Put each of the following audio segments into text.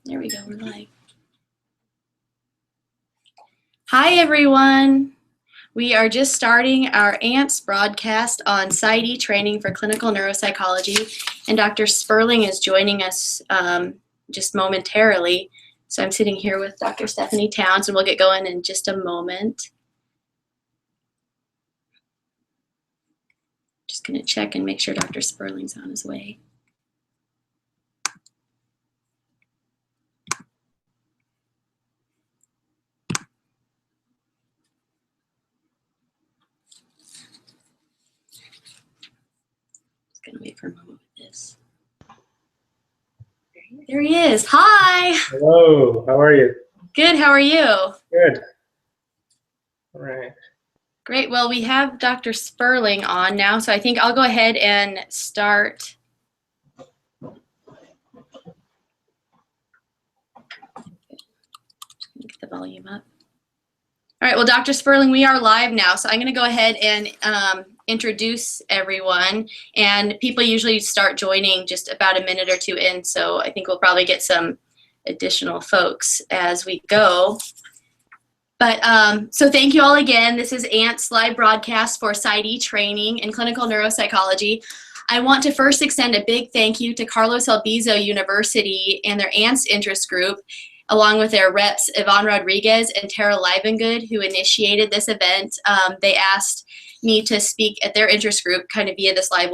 There we go, we're live. Hi everyone. We are just starting our ANST broadcast on PsyD training for clinical neuropsychology, and Dr. Sperling is joining us just momentarily. So I'm sitting here with Dr. Stephanie Towns, and we'll get going in just a moment. Just gonna check and make sure Dr. Sperling's on his way. Gonna wait for a moment with this. There he is. Hi. Hello. How are you? Good. How are you? Good. All right. Great. Well, we have Dr. Sperling on now, so I think I'll go ahead and start. Get the volume up. All right. Well, Dr. Sperling, we are live now, so I'm going to go ahead and introduce everyone, and people usually start joining just about a minute or two in, so I think we'll probably get some additional folks as we go. But so thank you all again. This is ANST live broadcast for PsyD training in clinical neuropsychology. I want to first extend a big thank you to Carlos Albizu University and their ANST interest group, along with their reps Yvonne Rodriguez and Tara Livengood, who initiated this event. They asked me to speak at their interest group kind of via this live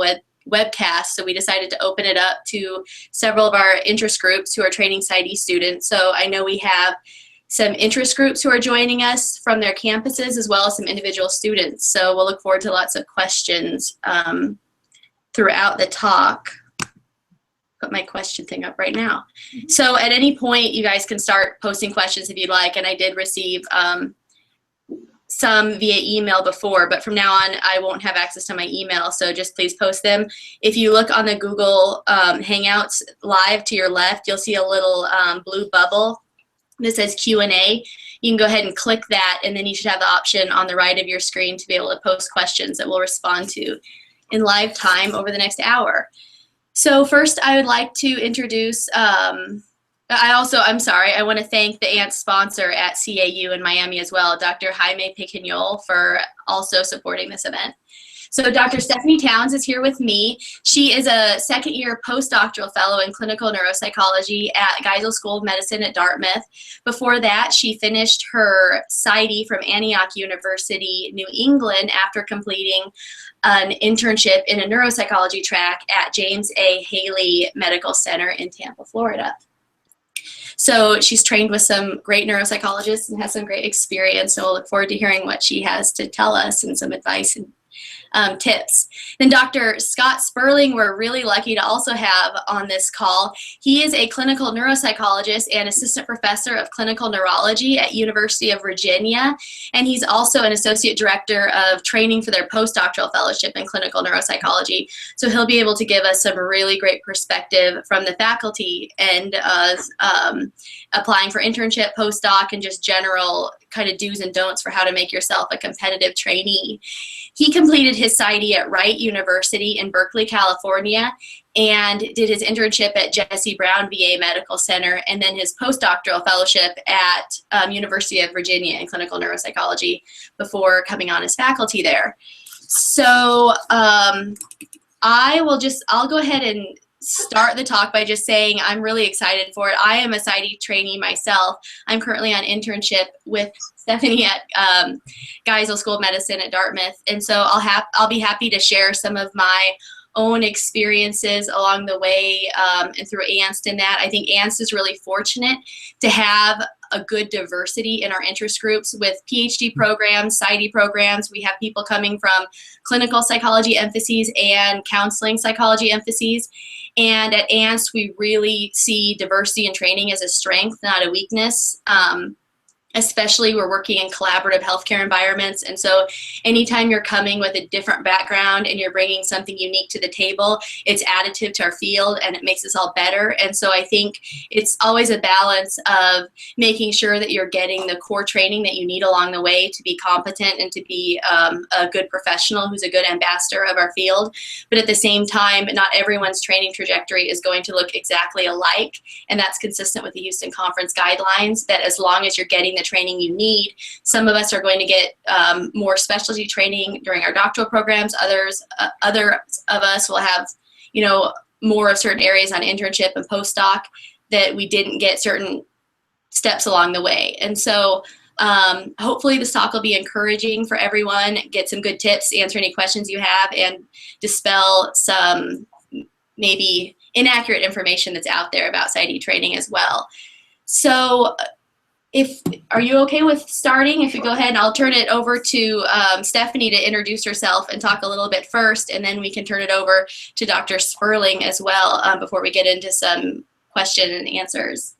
webcast, so we decided to open it up to several of our interest groups who are training PsyD students. So I know we have some interest groups who are joining us from their campuses, as well as some individual students. So we'll look forward to lots of questions throughout the talk. Put my question thing up right now. So at any point, you guys can start posting questions if you'd like, and I did receive some via email before, but from now on I won't have access to my email, so just please post them. If you look on the Google Hangouts live to your left, you'll see a little blue bubble that says Q&A. You can go ahead and click that, and then you should have the option on the right of your screen to be able to post questions that we'll respond to in live time over the next hour. So first I would like to introduce I'm sorry, I want to thank the ANST sponsor at CAU in Miami as well, Dr. Jaime Piqueñol, for also supporting this event. So Dr. Stephanie Towns is here with me. She is a second-year postdoctoral fellow in clinical neuropsychology at Geisel School of Medicine at Dartmouth. Before that, she finished her PsyD from Antioch University, New England, after completing an internship in a neuropsychology track at James A. Haley Medical Center in Tampa, Florida. So she's trained with some great neuropsychologists and has some great experience, so we'll look forward to hearing what she has to tell us and some advice and tips. Then Dr. Scott Sperling, we're really lucky to also have on this call. He is a clinical neuropsychologist and assistant professor of clinical neurology at University of Virginia, and he's also an associate director of training for their postdoctoral fellowship in clinical neuropsychology. So he'll be able to give us some really great perspective from the faculty and applying for internship, postdoc, and just general kind of do's and don'ts for how to make yourself a competitive trainee. He completed his PsyD at Wright University in Berkeley, California, and did his internship at Jesse Brown VA Medical Center, and then his postdoctoral fellowship at University of Virginia in clinical neuropsychology before coming on as faculty there. So I'll go ahead and start the talk by just saying I'm really excited for it. I am a PsyD trainee myself. I'm currently on internship with Stephanie at Geisel School of Medicine at Dartmouth, and so I'll be happy to share some of my own experiences along the way and through ANST in that. I think ANST is really fortunate to have a good diversity in our interest groups with PhD programs, PsyD programs. We have people coming from clinical psychology emphases and counseling psychology emphases. And at ANST, we really see diversity in training as a strength, not a weakness. especially we're working in collaborative healthcare environments. And so anytime you're coming with a different background and you're bringing something unique to the table, it's additive to our field and it makes us all better. And so I think it's always a balance of making sure that you're getting the core training that you need along the way to be competent and to be a good professional who's a good ambassador of our field. But at the same time, not everyone's training trajectory is going to look exactly alike. And that's consistent with the Houston Conference guidelines, that as long as you're getting the training you need. Some of us are going to get more specialty training during our doctoral programs. Others of us will have, more of certain areas on internship and postdoc that we didn't get certain steps along the way. And so hopefully this talk will be encouraging for everyone, get some good tips, answer any questions you have, and dispel some maybe inaccurate information that's out there about PsyD training as well. So are you okay with starting? If you go ahead, and I'll turn it over to Stephanie to introduce herself and talk a little bit first, and then we can turn it over to Dr. Sperling as well before we get into some question and answers.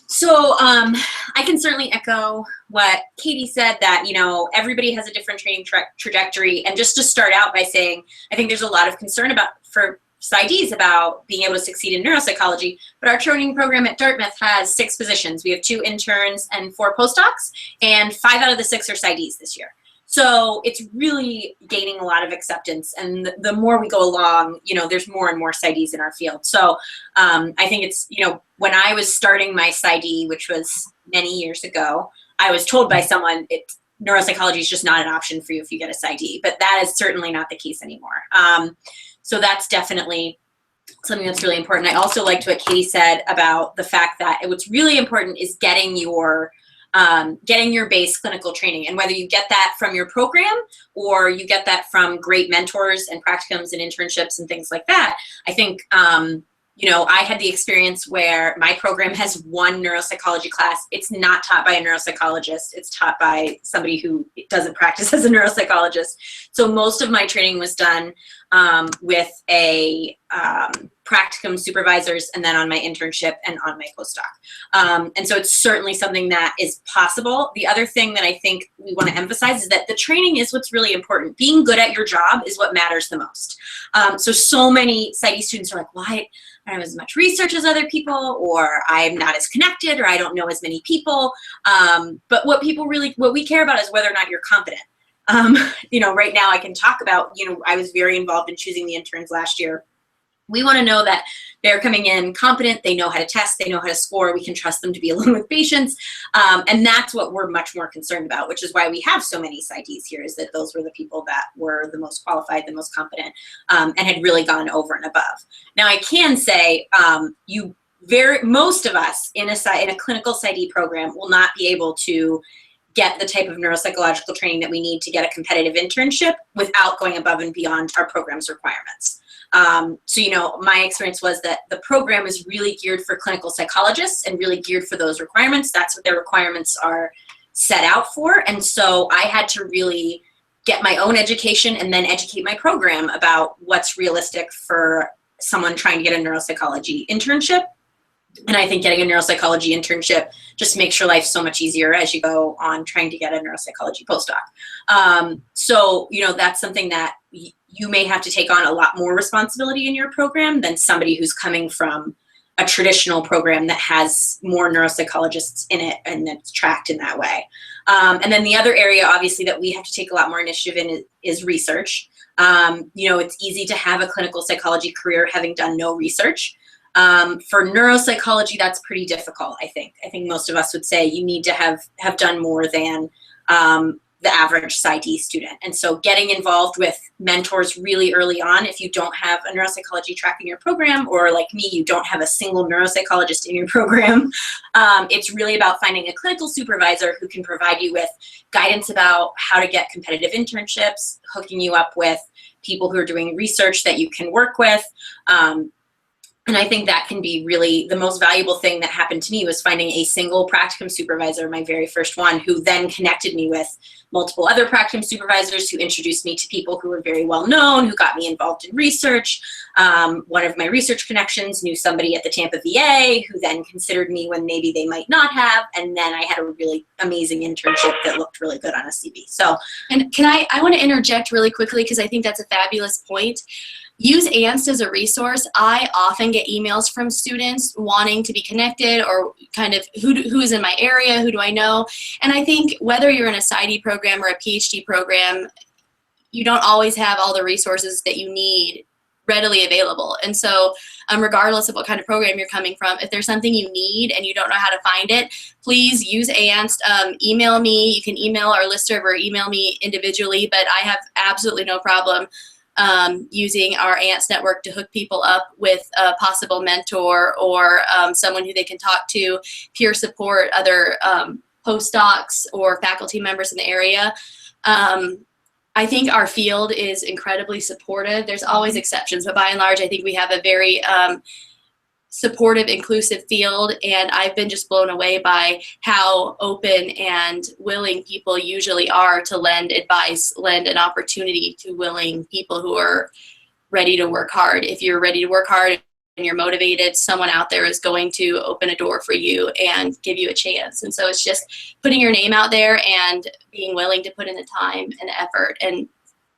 So I can certainly echo what Katie said, that, everybody has a different training trajectory. And just to start out by saying, I think there's a lot of concern for PsyDs about being able to succeed in neuropsychology, but our training program at Dartmouth has 6 positions. We have 2 interns and 4 postdocs, and 5 out of the 6 are PsyDs this year. So it's really gaining a lot of acceptance, and the more we go along, there's more and more PsyDs in our field. So I think it's, when I was starting my PsyD, which was many years ago, I was told by someone, neuropsychology is just not an option for you if you get a PsyD, but that is certainly not the case anymore. So that's definitely something that's really important. I also liked what Katie said about the fact that what's really important is getting your base clinical training, and whether you get that from your program or you get that from great mentors and practicums and internships and things like that. I think, I had the experience where my program has 1 neuropsychology class. It's not taught by a neuropsychologist. It's taught by somebody who doesn't practice as a neuropsychologist. So most of my training was done with a practicum supervisors, and then on my internship and on my postdoc. And so it's certainly something that is possible. The other thing that I think we want to emphasize is that the training is what's really important. Being good at your job is what matters the most. So many PsyD students are like, why? I don't have as much research as other people, or I'm not as connected, or I don't know as many people. But what we care about is whether or not you're competent. Right now I can talk about, I was very involved in choosing the interns last year. We want to know that they're coming in competent, they know how to test, they know how to score, we can trust them to be alone with patients. And that's what we're much more concerned about, which is why we have so many PsyDs here, is that those were the people that were the most qualified, the most competent, and had really gone over and above. Now I can say, most of us in a clinical PsyD program will not be able to get the type of neuropsychological training that we need to get a competitive internship without going above and beyond our program's requirements. So, my experience was that the program is really geared for clinical psychologists and really geared for those requirements. That's what their requirements are set out for. And so I had to really get my own education and then educate my program about what's realistic for someone trying to get a neuropsychology internship. And I think getting a neuropsychology internship just makes your life so much easier as you go on trying to get a neuropsychology postdoc. So, that's something that you may have to take on a lot more responsibility in your program than somebody who's coming from a traditional program that has more neuropsychologists in it and it's tracked in that way. And then the other area, obviously, that we have to take a lot more initiative in is research. It's easy to have a clinical psychology career having done no research. For neuropsychology, that's pretty difficult, I think. I think most of us would say you need to have done more than the average PsyD student. And so getting involved with mentors really early on, if you don't have a neuropsychology track in your program, or like me, you don't have a single neuropsychologist in your program, it's really about finding a clinical supervisor who can provide you with guidance about how to get competitive internships, hooking you up with people who are doing research that you can work with, And I think that can be really the most valuable thing that happened to me was finding a single practicum supervisor, my very first one, who then connected me with multiple other practicum supervisors who introduced me to people who were very well known, who got me involved in research. One of my research connections knew somebody at the Tampa VA who then considered me when maybe they might not have. And then I had a really amazing internship that looked really good on a CV. So, and I want to interject really quickly because I think that's a fabulous point. Use ANST as a resource. I often get emails from students wanting to be connected or kind of who is in my area, who do I know? And I think whether you're in a PsyD program or a PhD program, you don't always have all the resources that you need readily available. And so regardless of what kind of program you're coming from, if there's something you need and you don't know how to find it, please use ANST. Email me. You can email our listserv or email me individually, but I have absolutely no problem using our ANST network to hook people up with a possible mentor or someone who they can talk to, peer support, other postdocs or faculty members in the area. I think our field is incredibly supportive. There's always exceptions, but by and large, I think we have a very supportive, inclusive field, and I've been just blown away by how open and willing people usually are to lend advice, lend an opportunity to willing people who are ready to work hard. If you're ready to work hard and you're motivated, someone out there is going to open a door for you and give you a chance. And so it's just putting your name out there and being willing to put in the time and effort. And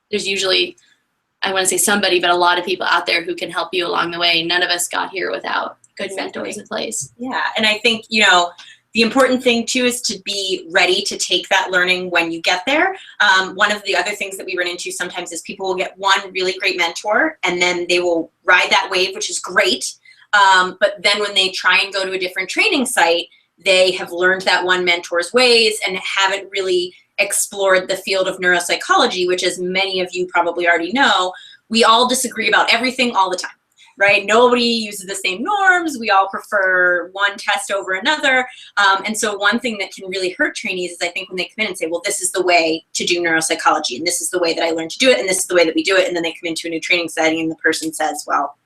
there's usually, I want to say somebody, but a lot of people out there who can help you along the way. None of us got here without good mentors in place. Yeah, and I think, you know, the important thing too is to be ready to take that learning when you get there. One of the other things that we run into sometimes is people will get one really great mentor and then they will ride that wave, which is great. But then when they try and go to a different training site, they have learned that one mentor's ways and haven't really explored the field of neuropsychology, which, as many of you probably already know, we all disagree about everything all the time, right? Nobody uses the same norms. We all prefer one test over another. And so one thing that can really hurt trainees is I think when they come in and say, well, this is the way to do neuropsychology, and this is the way that I learned to do it, and this is the way that we do it, and then they come into a new training setting and the person says, well,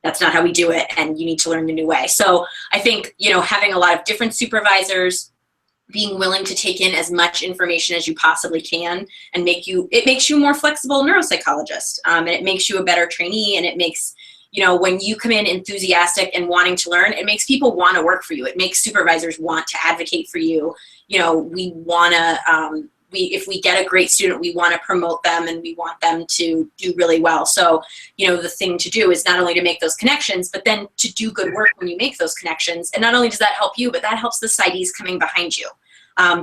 that's not how we do it, and you need to learn the new way. So I think, you know, having a lot of different supervisors, being willing to take in as much information as you possibly can, and it makes you a more flexible neuropsychologist, and it makes you a better trainee, and it makes, you know, when you come in enthusiastic and wanting to learn, it makes people want to work for you. It makes supervisors want to advocate for you. You know, we want to, if we get a great student, we want to promote them and we want them to do really well. So, you know, the thing to do is not only to make those connections, but then to do good work when you make those connections. And not only does that help you, but that helps the PsyDs coming behind you.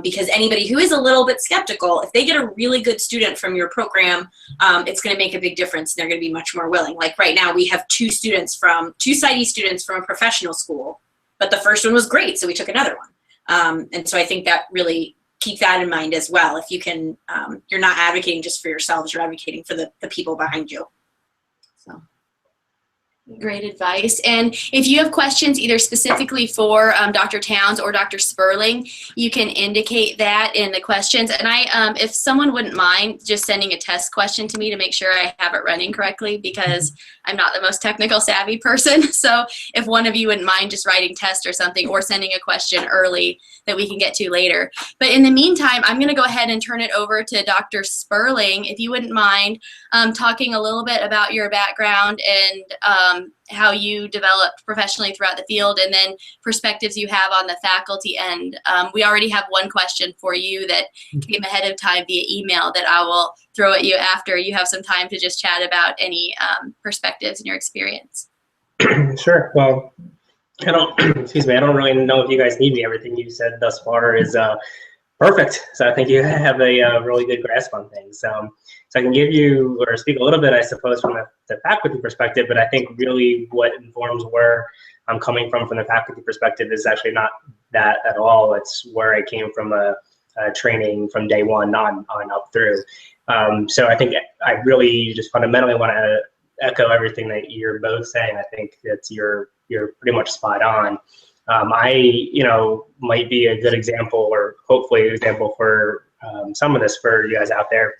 Because anybody who is a little bit skeptical, if they get a really good student from your program, it's going to make a big difference. They're going to be much more willing. Like right now, we have two PsyD students from a professional school, but the first one was great, so we took another one. And so I think that really keep that in mind as well. If you can, you're not advocating just for yourselves, you're advocating for the people behind you. So. Great advice. And if you have questions either specifically for Dr. Towns or Dr. Sperling, you can indicate that in the questions. And if someone wouldn't mind just sending a test question to me to make sure I have it running correctly, because I'm not the most technical savvy person. So if one of you wouldn't mind just writing test or something, or sending a question early that we can get to later. But in the meantime, I'm going to go ahead and turn it over to Dr. Sperling, if you wouldn't mind talking a little bit about your background and how you developed professionally throughout the field, and then perspectives you have on the faculty end. We already have one question for you that came ahead of time via email that I will throw at you after you have some time to just chat about any perspectives in your experience. Sure. Well, I don't really know if you guys need me. Everything you said thus far is perfect. So I think you have a really good grasp on things. So I can give you, or speak a little bit, I suppose, from the faculty perspective, but I think really what informs where I'm coming from the faculty perspective is actually not that at all. It's where I came from a training from day one on up through. So I think I really just fundamentally want to echo everything that you're both saying. I think that you're pretty much spot on. I, might be a good example, or hopefully an example for some of this for you guys out there.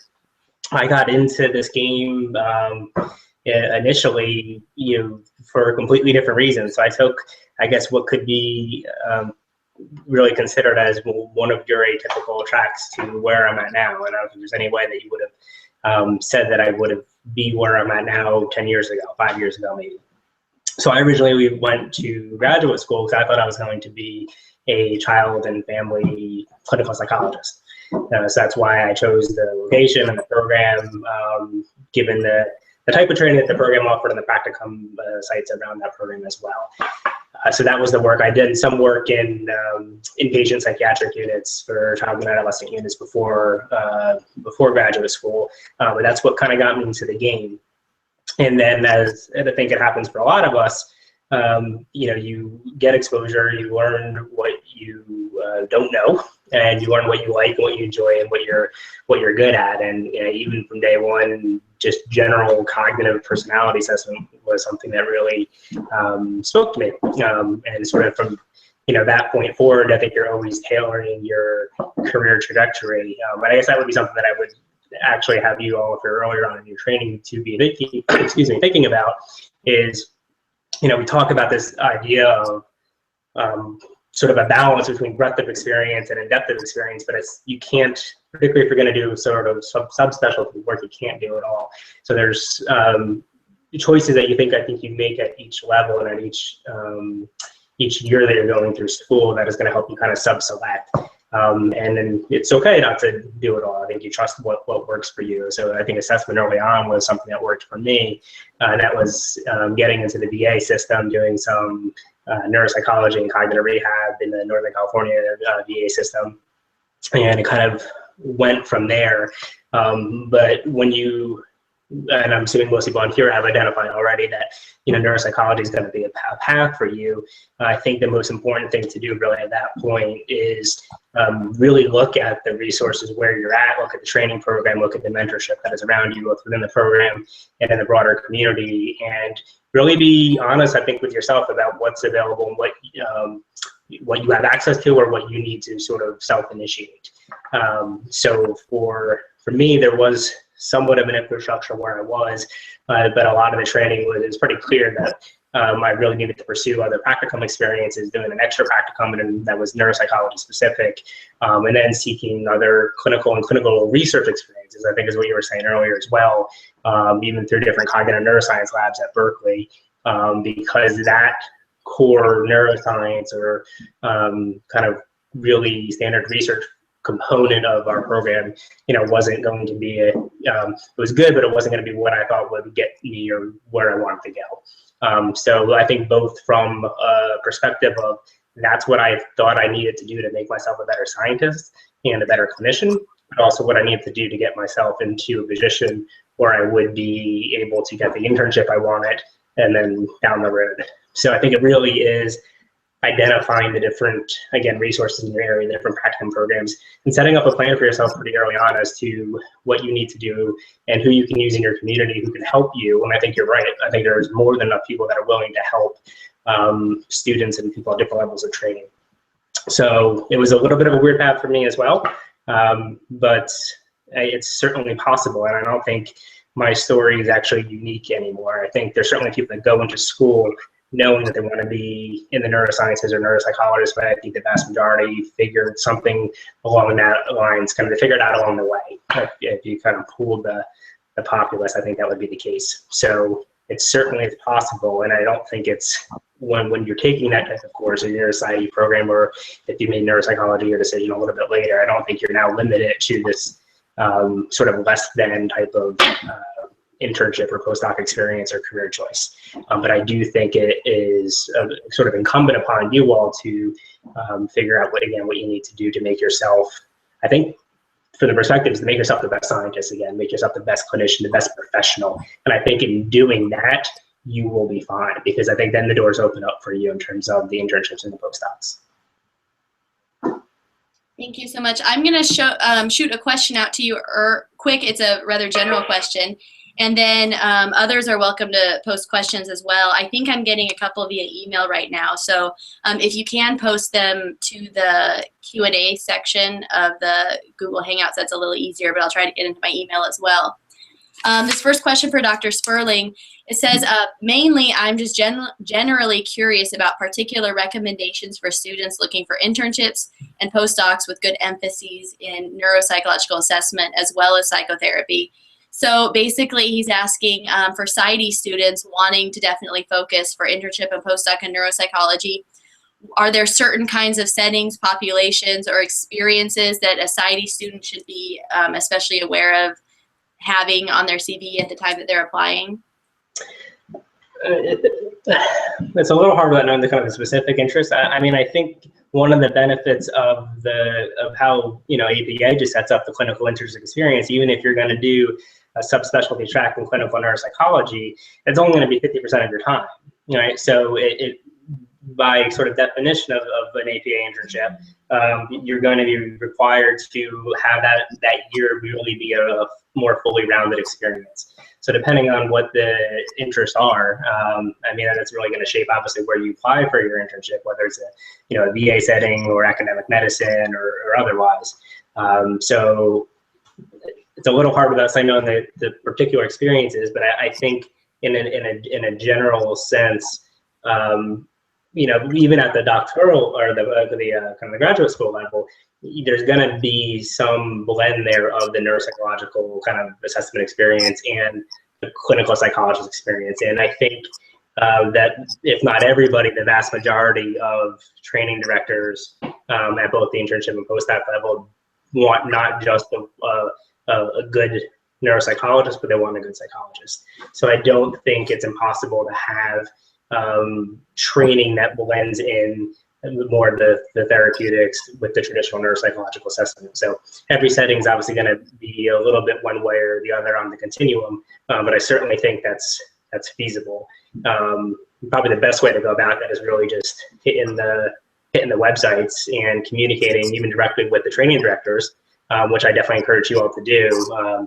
I got into this game initially, for completely different reasons. So I took, I guess, what could be really considered as one of your atypical tracks to where I'm at now. And I don't think there's any way that you would have said that I would have be where I'm at now 10 years ago, 5 years ago, maybe. So I originally went to graduate school because I thought I was going to be a child and family clinical psychologist. So that's why I chose the location and the program, given the type of training that the program offered and the practicum sites around that program as well. So that was the work. I did some work in inpatient psychiatric units for child and adolescent units before graduate school, but that's what kind of got me into the game. And then, as I think it happens for a lot of us, you get exposure, you learn what you don't know, and you learn what you like, what you enjoy, and what you're good at. And even from day one, just general cognitive personality assessment was something that really spoke to me. And sort of from that point forward, I think you're always tailoring your career trajectory. But I guess that would be something that I would actually have you all, if you're earlier on in your training, to be thinking about is, we talk about this idea of sort of a balance between breadth of experience and depth of experience, but you can't, particularly if you're going to do sort of subspecialty work, you can't do it all. So there's choices that I think you make at each level and at each year that you're going through school that is going to help you kind of sub-select. And then it's okay not to do it all. I think you trust what works for you. So I think assessment early on was something that worked for me. That was getting into the VA system, doing some neuropsychology and cognitive rehab in the Northern California VA system. And it kind of went from there. But when and I'm assuming most people on here have identified already that neuropsychology is going to be a path for you. I think the most important thing to do really at that point is really look at the resources where you're at, look at the training program, look at the mentorship that is around you, both within the program and in the broader community, and really be honest, I think, with yourself about what's available and what you have access to or what you need to sort of self-initiate. So for me, there was somewhat of an infrastructure where I was, but a lot of the training was pretty clear that I really needed to pursue other practicum experiences, doing an extra practicum, and that was neuropsychology specific, and then seeking other clinical and clinical research experiences, I think is what you were saying earlier as well, even through different cognitive neuroscience labs at Berkeley, because that core neuroscience or kind of really standard research component of our program, wasn't going to be it was good, but it wasn't going to be what I thought would get me or where I wanted to go. So I think both from a perspective of that's what I thought I needed to do to make myself a better scientist and a better clinician, but also what I needed to do to get myself into a position where I would be able to get the internship I wanted and then down the road. So I think it really is identifying the different, again, resources in your area, the different practicum programs, and setting up a plan for yourself pretty early on as to what you need to do and who you can use in your community who can help you. And I think you're right. I think there's more than enough people that are willing to help students and people at different levels of training. So it was a little bit of a weird path for me as well, but it's certainly possible. And I don't think my story is actually unique anymore. I think there's certainly people that go into school knowing that they want to be in the neurosciences or neuropsychologists, but I think the vast majority figured something along that lines, kind of they figured out along the way. If you kind of pooled the populace, I think that would be the case. So it certainly is possible, and I don't think it's when you're taking that type of course in your PsyD program, or if you made neuropsychology your decision a little bit later, I don't think you're now limited to this sort of less than type of internship or postdoc experience or career choice. But I do think it is sort of incumbent upon you all to figure out what you need to do to make yourself, I think, for the perspective is to make yourself the best scientist again, make yourself the best clinician, the best professional. And I think in doing that, you will be fine, because I think then the doors open up for you in terms of the internships and the postdocs. Thank you so much. I'm going to shoot a question out to you quick. It's a rather general question. And then others are welcome to post questions as well. I think I'm getting a couple via email right now. So if you can post them to the Q&A section of the Google Hangouts, that's a little easier, but I'll try to get into my email as well. This first question for Dr. Sperling, it says, mainly I'm just generally curious about particular recommendations for students looking for internships and postdocs with good emphases in neuropsychological assessment as well as psychotherapy. So basically he's asking for PsyD students wanting to definitely focus for internship and postdoc in neuropsychology. Are there certain kinds of settings, populations, or experiences that a PsyD student should be especially aware of having on their CV at the time that they're applying? It's a little hard without knowing the kind of the specific interest. I mean, I think one of the benefits of how APA just sets up the clinical internship experience, even if you're going to do a subspecialty track in clinical neuropsychology, it's only going to be 50% of your time, right? So it by sort of definition of an APA internship, you're going to be required to have that year really be a more fully rounded experience. So depending on what the interests are, I mean, that's really going to shape obviously where you apply for your internship, whether it's a VA setting or academic medicine or otherwise. So it's a little hard without saying knowing the particular experiences, but I think in a general sense, even at the doctoral or the kind of the graduate school level, there's going to be some blend there of the neuropsychological kind of assessment experience and the clinical psychologist experience. And I think that if not everybody, the vast majority of training directors at both the internship and postdoc level want not just a good neuropsychologist, but they want a good psychologist. So I don't think it's impossible to have training that blends in more of the therapeutics with the traditional neuropsychological assessment. So every setting is obviously going to be a little bit one way or the other on the continuum, but I certainly think that's feasible. Probably the best way to go about that is really just hitting the websites and communicating even directly with the training directors, which I definitely encourage you all to do.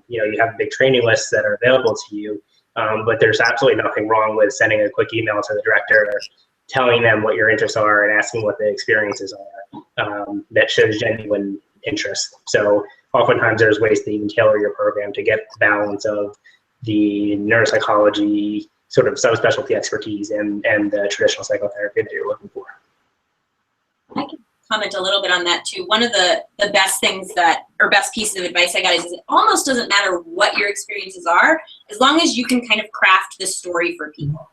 You have big training lists that are available to you. But there's absolutely nothing wrong with sending a quick email to the director, telling them what your interests are and asking what the experiences are. That shows genuine interest. So oftentimes there's ways to even tailor your program to get the balance of the neuropsychology sort of subspecialty expertise and the traditional psychotherapy that you're looking for. I can comment a little bit on that too. One of the best things best pieces of advice I got is it almost doesn't matter what your experiences are, as long as you can kind of craft the story for people.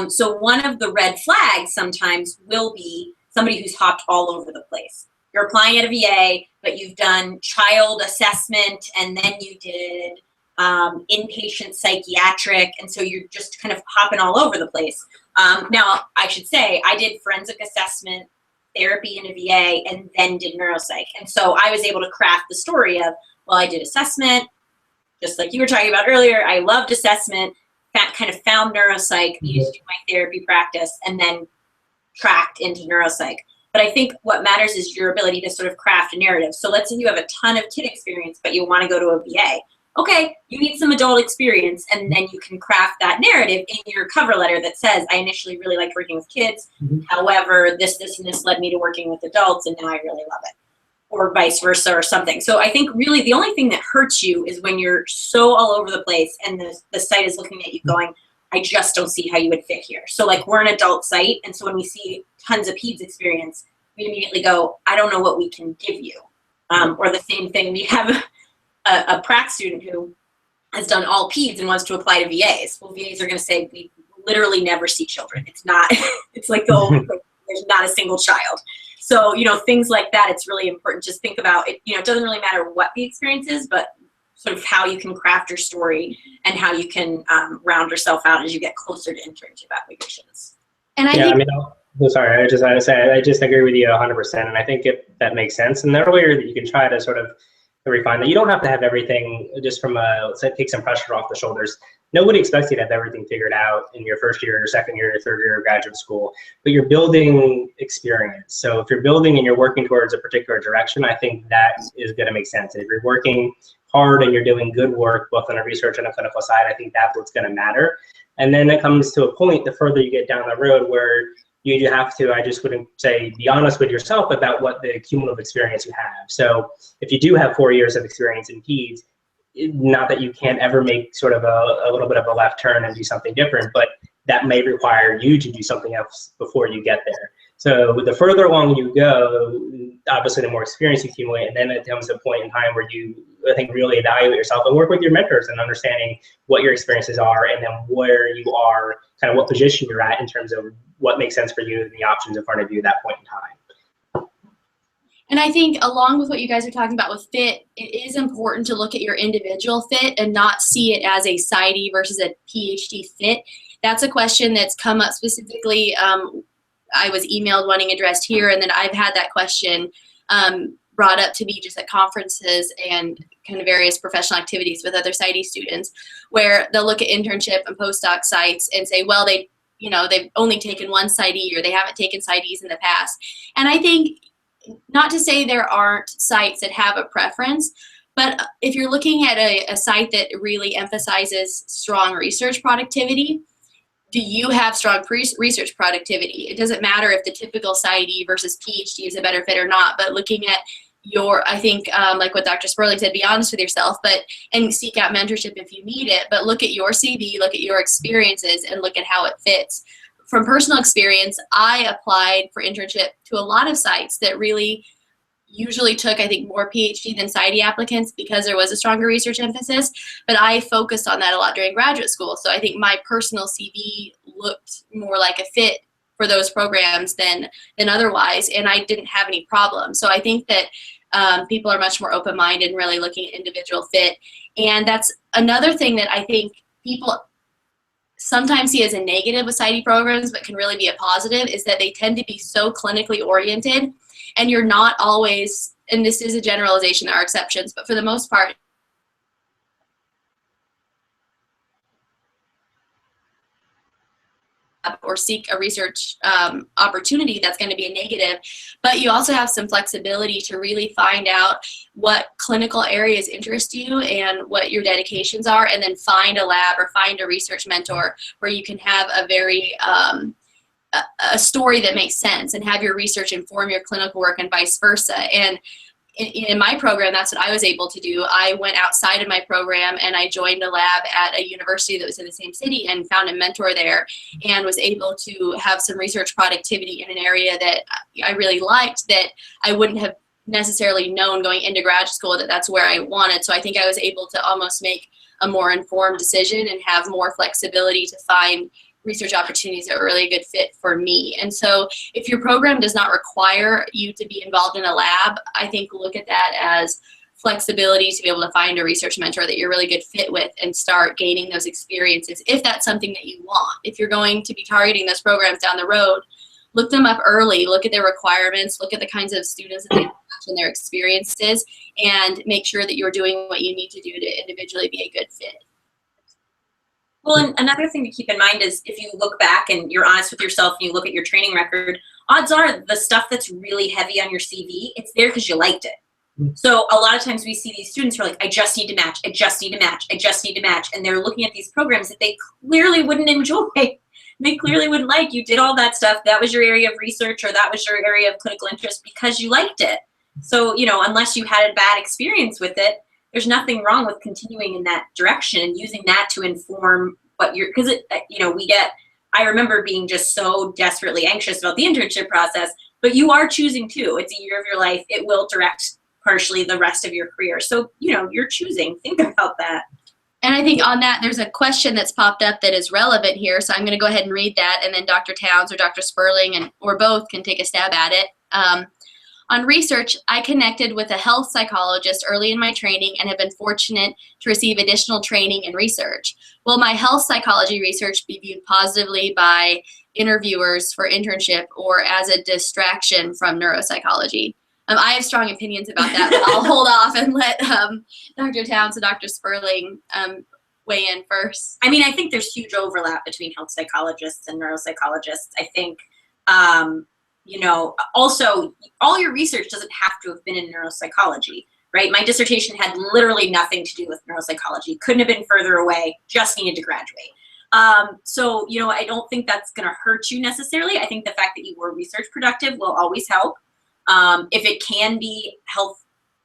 So one of the red flags sometimes will be somebody who's hopped all over the place. You're applying at a VA, but you've done child assessment and then you did inpatient psychiatric, and so you're just kind of hopping all over the place. Now, I should say, I did forensic assessment therapy in a VA and then did neuropsych. And so I was able to craft the story of, well, I did assessment, just like you were talking about earlier. I loved assessment, kind of found neuropsych, used to do my therapy practice, and then tracked into neuropsych. But I think what matters is your ability to sort of craft a narrative. So let's say you have a ton of kid experience, but you want to go to a VA. Okay, you need some adult experience, and then you can craft that narrative in your cover letter that says, I initially really liked working with kids. However, this, and this led me to working with adults, and now I really love it. Or vice versa or something. So I think really the only thing that hurts you is when you're so all over the place and the site is looking at you going, I just don't see how you would fit here. So like we're an adult site, and so when we see tons of peds experience, we immediately go, I don't know what we can give you. Or the same thing, we have a prac student who has done all peds and wants to apply to VAs. Well, VAs are going to say, we literally never see children. It's not, it's like the old, there's not a single child. So, things like that, it's really important. Just think about it. It doesn't really matter what the experience is, but sort of how you can craft your story and how you can round yourself out as you get closer to internship applications. And I just agree with you 100%. And I think that makes sense. And the earlier that you can try to sort of refine that, you don't have to have everything just from take some pressure off the shoulders. Nobody expects you to have everything figured out in your first year, your second year, your third year of graduate school, but you're building experience. So if you're building and you're working towards a particular direction, I think that is going to make sense. If you're working hard and you're doing good work, both on a research and a clinical side, I think that's what's going to matter. And then it comes to a point, the further you get down the road, where you have to, I just wouldn't say, be honest with yourself about what the cumulative experience you have. So if you do have 4 years of experience in peds, not that you can't ever make sort of a little bit of a left turn and do something different, but that may require you to do something else before you get there. So the further along you go, obviously the more experience you accumulate, and then it comes to a point in time where you, I think, really evaluate yourself and work with your mentors and understanding what your experiences are, and then where you are, kind of what position you're at in terms of what makes sense for you and the options in front of you at that point in time. And I think along with what you guys are talking about with fit, it is important to look at your individual fit and not see it as a PsyD versus a PhD fit. That's a question that's come up specifically. I was emailed wanting addressed here, and then I've had that question brought up to me just at conferences and kind of various professional activities with other PsyD students, where they'll look at internship and postdoc sites and say, well, they've only taken one PsyD, or they haven't taken PsyDs in the past. And I think, not to say there aren't sites that have a preference, but if you're looking at a site that really emphasizes strong research productivity, do you have strong research productivity? It doesn't matter if the typical PsyD versus PhD is a better fit or not, but looking at your, I think, like what Dr. Sperling said, be honest with yourself, and seek out mentorship if you need it, but look at your CV, look at your experiences, and look at how it fits. From personal experience, I applied for internship to a lot of sites that really usually took, I think, more PhD than PsyD applicants because there was a stronger research emphasis, but I focused on that a lot during graduate school. So I think my personal CV looked more like a fit for those programs than otherwise, and I didn't have any problems. So I think that people are much more open-minded and really looking at individual fit. And that's another thing that I think people sometimes see as a negative with PsyD programs, but can really be a positive, is that they tend to be so clinically oriented, and you're not always, and this is a generalization, there are exceptions, but for the most part, or seek a research opportunity that's going to be a negative, but you also have some flexibility to really find out what clinical areas interest you and what your dedications are, and then find a lab or find a research mentor where you can have a very a story that makes sense and have your research inform your clinical work and vice versa. And in my program, that's what I was able to do. I went outside of my program and I joined a lab at a university that was in the same city and found a mentor there, and was able to have some research productivity in an area that I really liked, that I wouldn't have necessarily known going into graduate school that that's where I wanted. So I think I was able to almost make a more informed decision and have more flexibility to find research opportunities that are really a good fit for me. And so if your program does not require you to be involved in a lab, I think look at that as flexibility to be able to find a research mentor that you're really good fit with and start gaining those experiences if that's something that you want. If you're going to be targeting those programs down the road, look them up early, look at their requirements, look at the kinds of students that they have and their experiences, and make sure that you're doing what you need to do to individually be a good fit. Well, and another thing to keep in mind is if you look back and you're honest with yourself and you look at your training record, odds are the stuff that's really heavy on your CV, it's there because you liked it. So a lot of times we see these students who are like, I just need to match, I just need to match, I just need to match. And they're looking at these programs that they clearly wouldn't enjoy. They clearly wouldn't like. You did all that stuff. That was your area of research, or that was your area of clinical interest because you liked it. So, you know, unless you had a bad experience with it, there's nothing wrong with continuing in that direction and using that to inform what you're, because it, you know, I remember being just so desperately anxious about the internship process, but you are choosing too. It's a year of your life. It will direct partially the rest of your career. So, you know, you're choosing. Think about that. And I think on that, there's a question that's popped up that is relevant here. So I'm going to go ahead and read that, and then Dr. Towns or Dr. Sperling or both can take a stab at it. On research, I connected with a health psychologist early in my training and have been fortunate to receive additional training in research. Will my health psychology research be viewed positively by interviewers for internship or as a distraction from neuropsychology? I have strong opinions about that, but I'll hold off and let Dr. Towns and Dr. Sperling weigh in first. I mean, I think there's huge overlap between health psychologists and neuropsychologists. I think, you know, also all your research doesn't have to have been in neuropsychology, right? My dissertation had literally nothing to do with neuropsychology. Couldn't have been further away, just needed to graduate. So, you know, I don't think that's going to hurt you necessarily. I think the fact that you were research productive will always help. If it can be health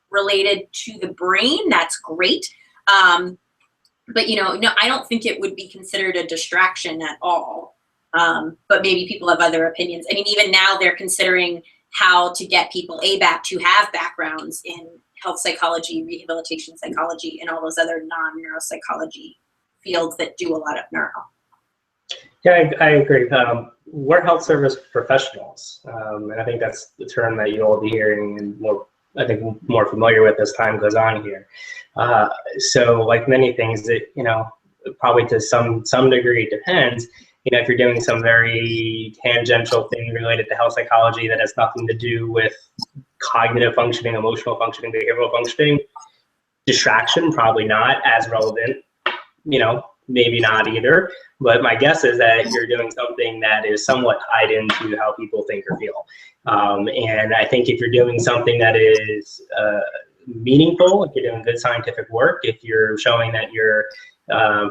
related to the brain, that's great. But no, I don't think it would be considered a distraction at all. But maybe people have other opinions. I mean, even now they're considering how to get people ABAP to have backgrounds in health psychology, rehabilitation psychology, and all those other non-neuropsychology fields that do a lot of neuro. Yeah, I agree. We're health service professionals, and I think that's the term that you'll be hearing and more familiar with as time goes on here. So, like many things, it probably to some degree it depends. If you're doing some very tangential thing related to health psychology that has nothing to do with cognitive functioning, emotional functioning, behavioral functioning, distraction, probably not as relevant. Maybe not either, but my guess is that you're doing something that is somewhat tied into how people think or feel. And I think if you're doing something that is meaningful, if you're doing good scientific work, if you're showing that you're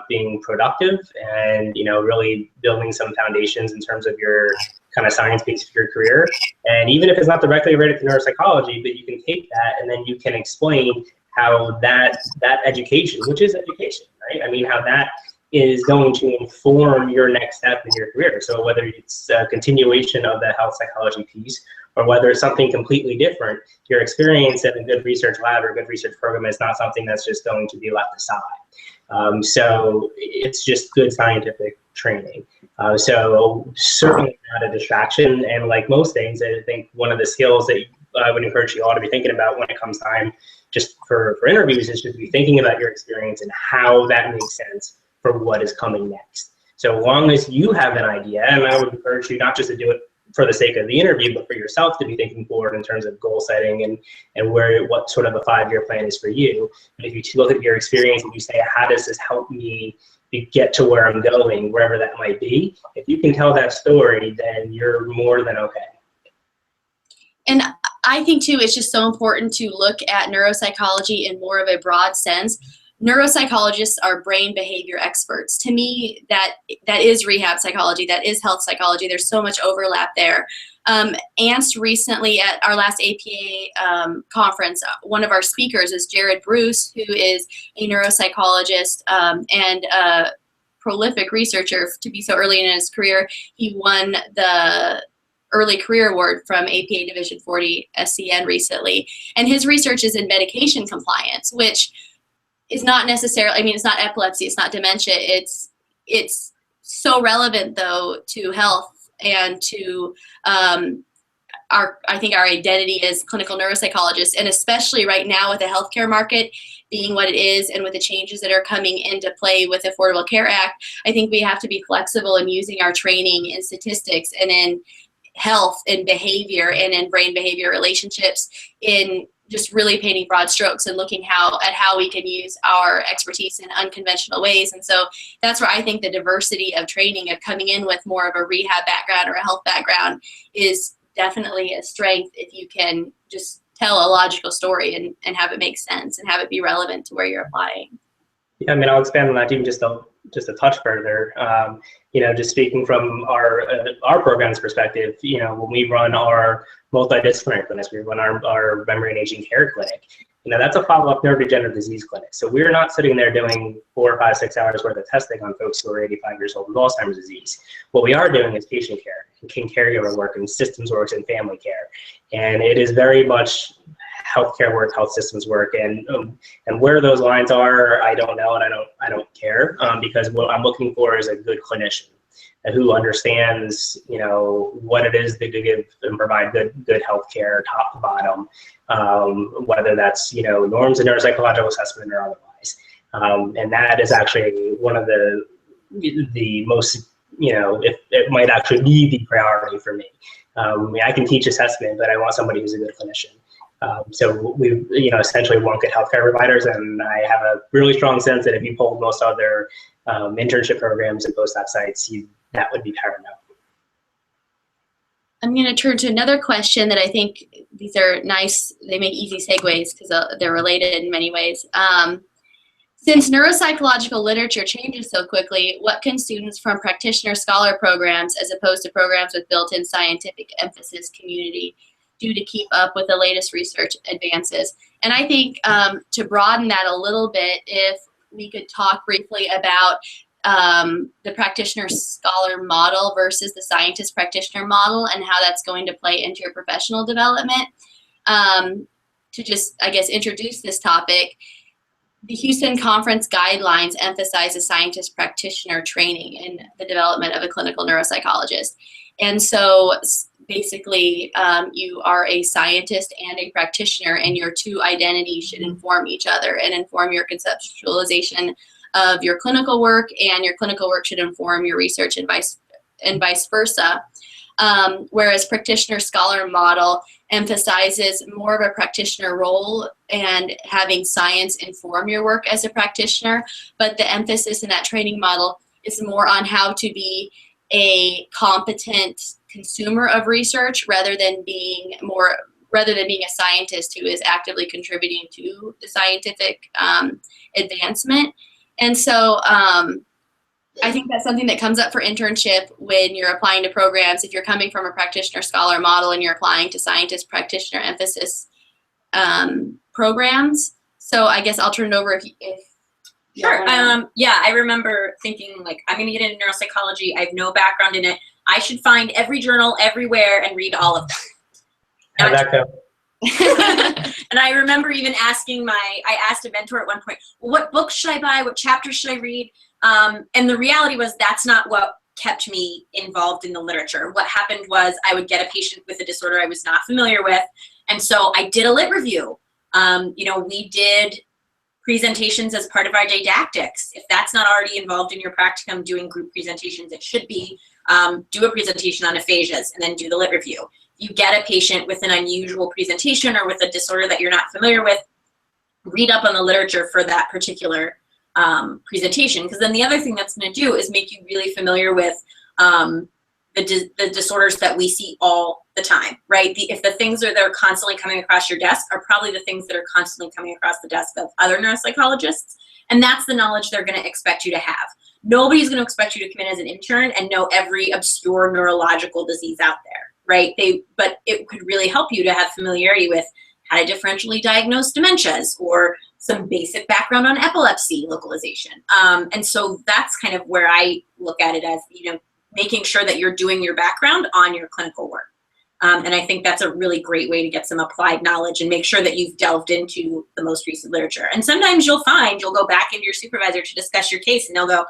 being productive and really building some foundations in terms of your kind of science piece of your career, and even if it's not directly related to neuropsychology, but you can take that and then you can explain how that education, which is education, right? I mean, how that is going to inform your next step in your career. So whether it's a continuation of the health psychology piece or whether it's something completely different, your experience in a good research lab or a good research program is not something that's just going to be left aside. So it's just good scientific training. So certainly not a distraction. And like most things, I think one of the skills that I would encourage you all to be thinking about when it comes time just for interviews is just to be thinking about your experience and how that makes sense for what is coming next. So long as you have an idea, and I would encourage you not just to do it for the sake of the interview, but for yourself to be thinking forward in terms of goal setting and what sort of a 5-year plan is for you. But if you look at your experience and you say, how does this help me get to where I'm going, wherever that might be, if you can tell that story, then you're more than okay. And I think too, it's just so important to look at neuropsychology in more of a broad sense. Neuropsychologists are brain behavior experts. To me, that is rehab psychology, that is health psychology. There's so much overlap there. ANST recently at our last APA conference, one of our speakers is Jared Bruce, who is a neuropsychologist and a prolific researcher to be so early in his career. He won the Early Career Award from APA Division 40 SCN recently. And his research is in medication compliance, which is not necessarily, I mean, it's not epilepsy, it's not dementia. It's so relevant though to health and to I think our identity as clinical neuropsychologists, and especially right now with the healthcare market being what it is and with the changes that are coming into play with the Affordable Care Act, I think we have to be flexible in using our training in statistics and in health and behavior and in brain behavior relationships in just really painting broad strokes and looking at how we can use our expertise in unconventional ways. And so that's where I think the diversity of training, of coming in with more of a rehab background or a health background, is definitely a strength if you can just tell a logical story and have it make sense and have it be relevant to where you're applying. Yeah, I mean, I'll expand on that even just a touch further. Just speaking from our program's perspective, when we run our multidisciplinary clinics, we run our memory and aging care clinic, that's a follow-up neurodegenerative disease clinic. So we're not sitting there doing 4, 5, 6 hours worth of testing on folks who are 85 years old with Alzheimer's disease. What we are doing is patient care and caregiver work and systems work and family care. And it is very much healthcare work, health systems work, and where those lines are, I don't know, and I don't care, because what I'm looking for is a good clinician who understands, what it is to give and provide good healthcare, top to bottom, whether that's norms and neuropsychological assessment or otherwise, and that is actually one of the most, it might actually be the priority for me. I can teach assessment, but I want somebody who's a good clinician. So we, essentially want good healthcare providers, and I have a really strong sense that if you polled most other internship programs and postdoc sites, that would be paramount. I'm going to turn to another question that I think these are nice. They make easy segues because they're related in many ways. Since neuropsychological literature changes so quickly, what can students from practitioner scholar programs, as opposed to programs with built-in scientific emphasis, community, do to keep up with the latest research advances? And I think to broaden that a little bit, if we could talk briefly about the practitioner-scholar model versus the scientist-practitioner model and how that's going to play into your professional development. To just, I guess, introduce this topic, the Houston Conference guidelines emphasize a scientist-practitioner training in the development of a clinical neuropsychologist. And so basically, you are a scientist and a practitioner, and your two identities should inform each other and inform your conceptualization of your clinical work, and your clinical work should inform your research and vice versa. Whereas practitioner-scholar model emphasizes more of a practitioner role and having science inform your work as a practitioner, but the emphasis in that training model is more on how to be a competent consumer of research rather than being a scientist who is actively contributing to the scientific advancement. And so I think that's something that comes up for internship when you're applying to programs. If you're coming from a practitioner-scholar model and you're applying to scientist-practitioner emphasis programs. So I guess I'll turn it over if Sure. Yeah, I remember thinking, like, I'm going to get into neuropsychology. I have no background in it. I should find every journal everywhere and read all of them. How'd that go? And I remember even asking I asked a mentor at one point, well, what books should I buy? What chapters should I read? And the reality was that's not what kept me involved in the literature. What happened was I would get a patient with a disorder I was not familiar with. And so I did a lit review. We did presentations as part of our didactics. If that's not already involved in your practicum doing group presentations, it should be. Do a presentation on aphasias and then do the lit review. You get a patient with an unusual presentation or with a disorder that you're not familiar with, read up on the literature for that particular presentation. Because then the other thing that's going to do is make you really familiar with the disorders that we see all the time, right? If the things that are constantly coming across your desk are probably the things that are constantly coming across the desk of other neuropsychologists. And that's the knowledge they're going to expect you to have. Nobody's going to expect you to come in as an intern and know every obscure neurological disease out there, right? But it could really help you to have familiarity with how to differentially diagnose dementias or some basic background on epilepsy localization. And so that's kind of where I look at it as, making sure that you're doing your background on your clinical work. And I think that's a really great way to get some applied knowledge and make sure that you've delved into the most recent literature. And sometimes you'll go back into your supervisor to discuss your case and they'll go,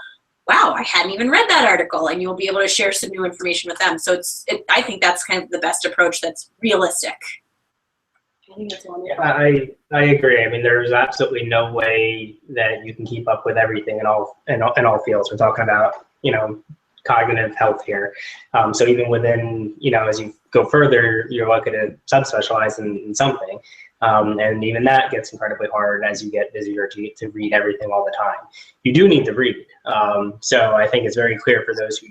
wow, I hadn't even read that article, and you'll be able to share some new information with them. So I think that's kind of the best approach that's realistic. I agree. I mean, there's absolutely no way that you can keep up with everything in all fields. We're talking about, cognitive health here. So even within, as you go further, you're likely to subspecialize in something. And even that gets incredibly hard as you get busier to read everything all the time. You do need to read. So I think it's very clear for those who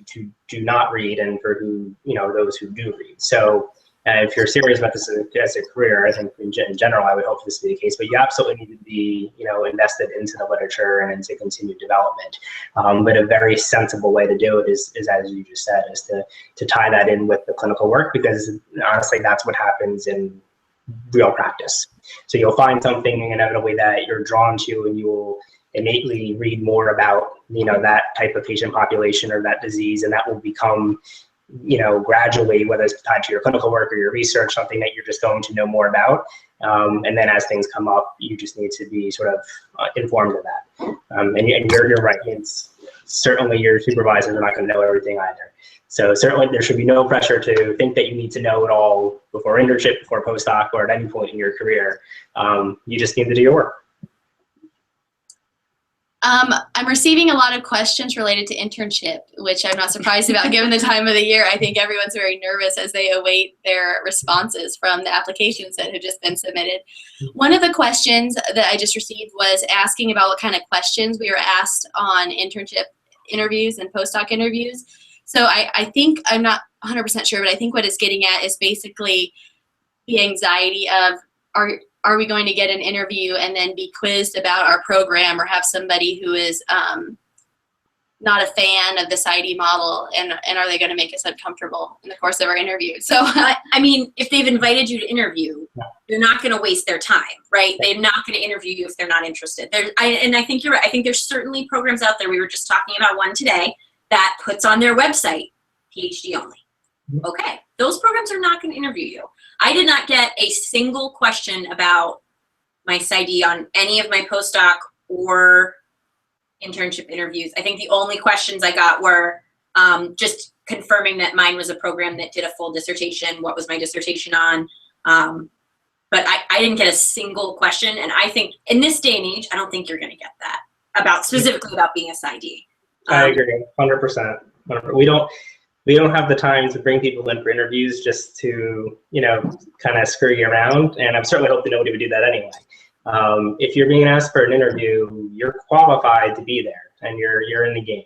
do not read and for those who do read. So if you're serious about this as a career, I think in general, I would hope this to be the case, but you absolutely need to be, invested into the literature and into continued development. But a very sensible way to do it is as you just said, is to tie that in with the clinical work, because honestly, that's what happens in real practice. So you'll find something inevitably that you're drawn to, and you will innately read more about, that type of patient population or that disease, and that will become, gradually, whether it's tied to your clinical work or your research, something that you're just going to know more about. And then as things come up, you just need to be sort of informed of that. And you're right. It's certainly your supervisors are not going to know everything either. So certainly there should be no pressure to think that you need to know it all before internship, before postdoc, or at any point in your career. You just need to do your work. I'm receiving a lot of questions related to internship, which I'm not surprised about given the time of the year. I think everyone's very nervous as they await their responses from the applications that have just been submitted. One of the questions that I just received was asking about what kind of questions we were asked on internship interviews and postdoc interviews. So I think, I'm not 100% sure, but I think what it's getting at is basically the anxiety of, are we going to get an interview and then be quizzed about our program, or have somebody who is not a fan of the PsyD model, and are they going to make us uncomfortable in the course of our interview? So, I mean, if they've invited you to interview, you're not going to waste their time, right? They're not going to interview you if they're not interested. And I think you're right. I think there's certainly programs out there. We were just talking about one today that puts on their website, PhD only. Okay, those programs are not going to interview you. I did not get a single question about my PsyD on any of my postdoc or internship interviews. I think the only questions I got were just confirming that mine was a program that did a full dissertation, what was my dissertation on. But I didn't get a single question. And I think in this day and age, I don't think you're going to get that specifically about being a PsyD. I agree, 100%. We don't have the time to bring people in for interviews just to, kind of screw you around. And I'm certainly hoping nobody would do that anyway. If you're being asked for an interview, you're qualified to be there, and you're in the game.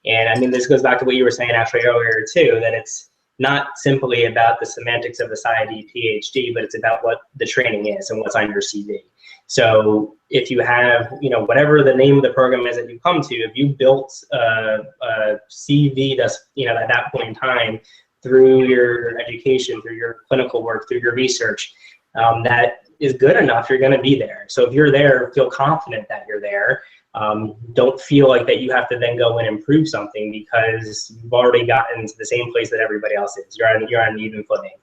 And I mean, this goes back to what you were saying actually earlier too, that it's not simply about the semantics of the PsyD PhD, but it's about what the training is and what's on your CV. So if you have, whatever the name of the program is that you come to, if you built a CV that's, at that point in time through your education, through your clinical work, through your research, that is good enough, you're going to be there. So if you're there, feel confident that you're there. Don't feel like that you have to then go in and prove something because you've already gotten to the same place that everybody else is. You're on even footing.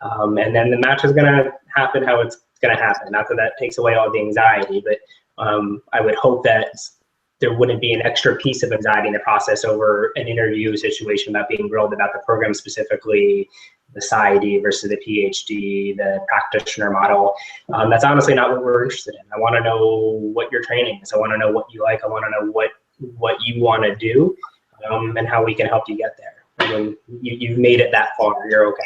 And then the match is going to happen how it's going to happen. Not that that takes away all the anxiety, but I would hope that there wouldn't be an extra piece of anxiety in the process over an interview situation about being grilled about the program specifically, the PsyD versus the PhD, the practitioner model. That's honestly not what we're interested in. I want to know what your training is. I want to know what you like. I want to know what you want to do, and how we can help you get there. I mean, you've made it that far. You're okay.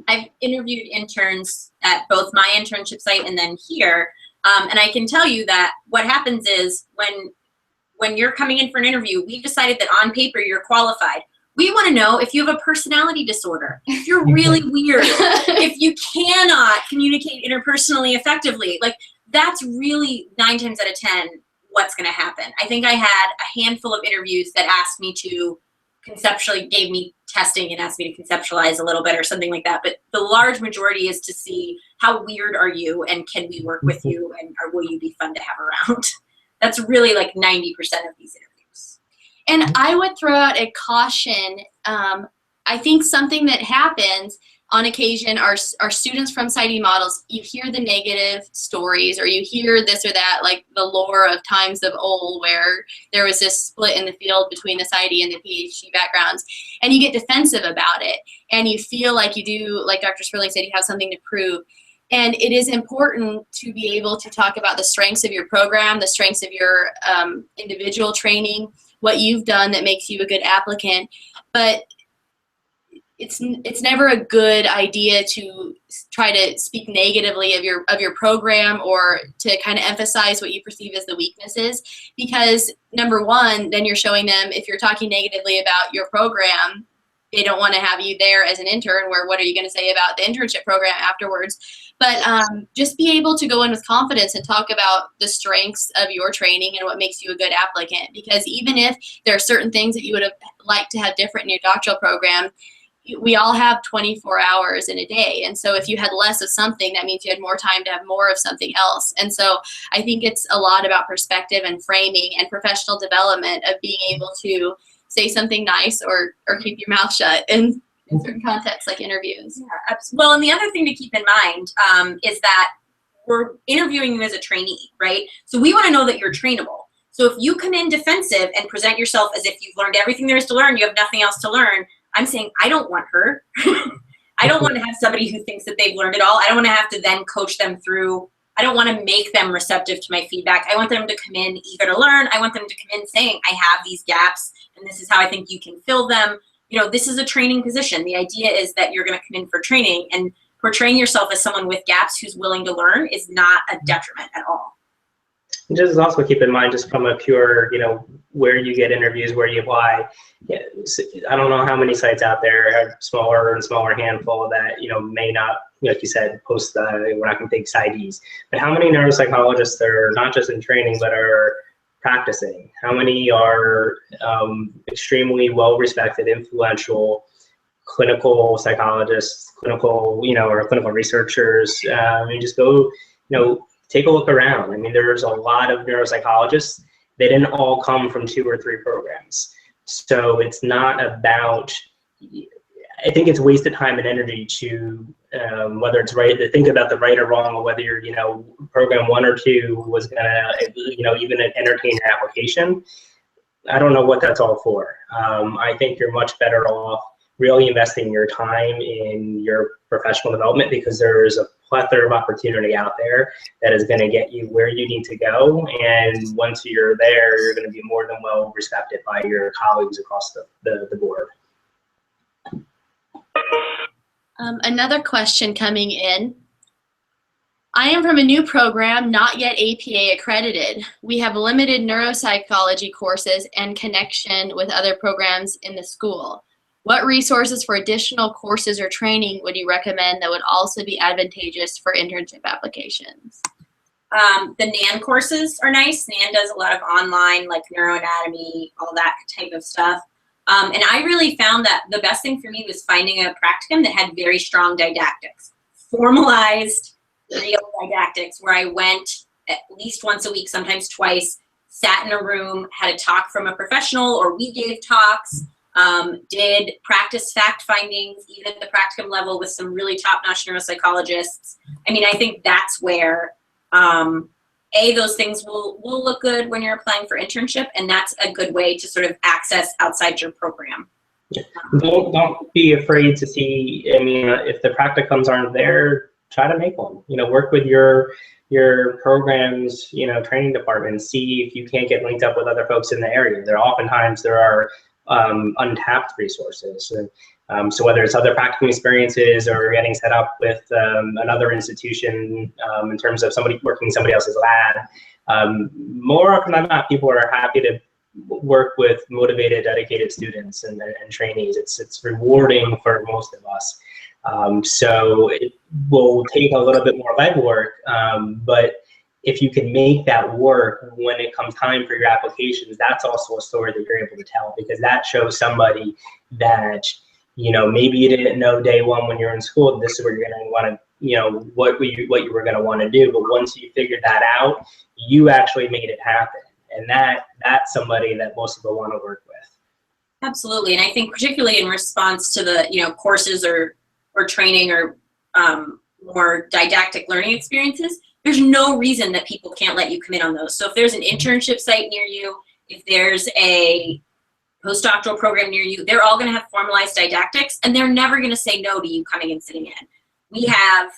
I've interviewed interns at both my internship site and then here, and I can tell you that what happens is when you're coming in for an interview, we've decided that on paper you're qualified. We want to know if you have a personality disorder, if you're really weird, if you cannot communicate interpersonally effectively. Like, that's really 9 times out of 10 what's going to happen. I think I had a handful of interviews that asked me to gave me testing and asked me to conceptualize a little bit or something like that. But the large majority is to see how weird are you and can we work with you and will you be fun to have around. That's really like 90% of these interviews. And I would throw out a caution. I think something that happens on occasion are students from PsyD models, you hear the negative stories or you hear this or that, like the lore of times of old where there was this split in the field between the PsyD and the PhD backgrounds, and you get defensive about it and you feel like you do, like Dr. Sperling said, you have something to prove. And it is important to be able to talk about the strengths of your program, the strengths of your individual training, what you've done that makes you a good applicant. But it's never a good idea to try to speak negatively of your program or to kind of emphasize what you perceive as the weaknesses, because number one, then you're showing them, if you're talking negatively about your program, they don't want to have you there as an intern, where what are you going to say about the internship program afterwards? But just be able to go in with confidence and talk about the strengths of your training and what makes you a good applicant, because even if there are certain things that you would have liked to have different in your doctoral program, we all have 24 hours in a day. And so if you had less of something, that means you had more time to have more of something else. And so I think it's a lot about perspective and framing and professional development of being able to say something nice or keep your mouth shut in certain contexts like interviews. Yeah, well, and the other thing to keep in mind is that we're interviewing you as a trainee, right? So we want to know that you're trainable. So if you come in defensive and present yourself as if you've learned everything there is to learn, you have nothing else to learn, I'm saying I don't want her. I don't want to have somebody who thinks that they've learned it all. I don't want to have to then coach them through. I don't want to make them receptive to my feedback. I want them to come in eager to learn. I want them to come in saying, I have these gaps and this is how I think you can fill them. You know, this is a training position. The idea is that you're going to come in for training, and portraying yourself as someone with gaps who's willing to learn is not a detriment at all. And just also keep in mind, just from a pure, where you get interviews, where you apply. Yeah, I don't know how many sites out there, a smaller and smaller handful that, may not, like you said, post we're not going to take PsyDs. But how many neuropsychologists are not just in training, but are practicing? How many are extremely well-respected, influential clinical psychologists, clinical, or clinical researchers? And just go, take a look around. I mean, there's a lot of neuropsychologists. They didn't all come from 2 or 3 programs. So it's not about, I think it's wasted time and energy to, whether it's right, to think about the right or wrong, or whether you're, program 1 or 2 was gonna, even entertain your application. I don't know what that's all for. I think you're much better off really investing your time in your professional development, because there's a plethora of opportunity out there that is going to get you where you need to go. And once you're there, you're going to be more than well respected by your colleagues across the board. Another question coming in. I am from a new program, not yet APA accredited. We have limited neuropsychology courses and connection with other programs in the school. What resources for additional courses or training would you recommend that would also be advantageous for internship applications? The NAN courses are nice. NAN does a lot of online, like neuroanatomy, all that type of stuff. And I really found that the best thing for me was finding a practicum that had very strong didactics, formalized, real didactics, where I went at least once a week, sometimes twice, sat in a room, had a talk from a professional, or we gave talks, did practice fact findings, even at the practicum level, with some really top-notch neuropsychologists. I mean, I think that's where, those things will look good when you're applying for internship, and that's a good way to sort of access outside your program. Yeah. Don't be afraid to see, I mean, if the practicums aren't there, try to make one. Work with your program's, training department, see if you can't get linked up with other folks in the area. There are untapped resources. So whether it's other practicum experiences or getting set up with another institution in terms of working in somebody else's lab, more often than not, people are happy to work with motivated, dedicated students and trainees. It's rewarding for most of us. So it will take a little bit more legwork, but if you can make that work when it comes time for your applications, that's also a story that you're able to tell, because that shows somebody that, maybe you didn't know day one when you're in school, this is what you're going to want to, what you were going to want to do. But once you figured that out, you actually made it happen. And that's somebody that most people want to work with. Absolutely. And I think particularly in response to the, courses or training or more didactic learning experiences, there's no reason that people can't let you come in on those. So if there's an internship site near you, if there's a postdoctoral program near you, they're all going to have formalized didactics, and they're never going to say no to you coming and sitting in. We had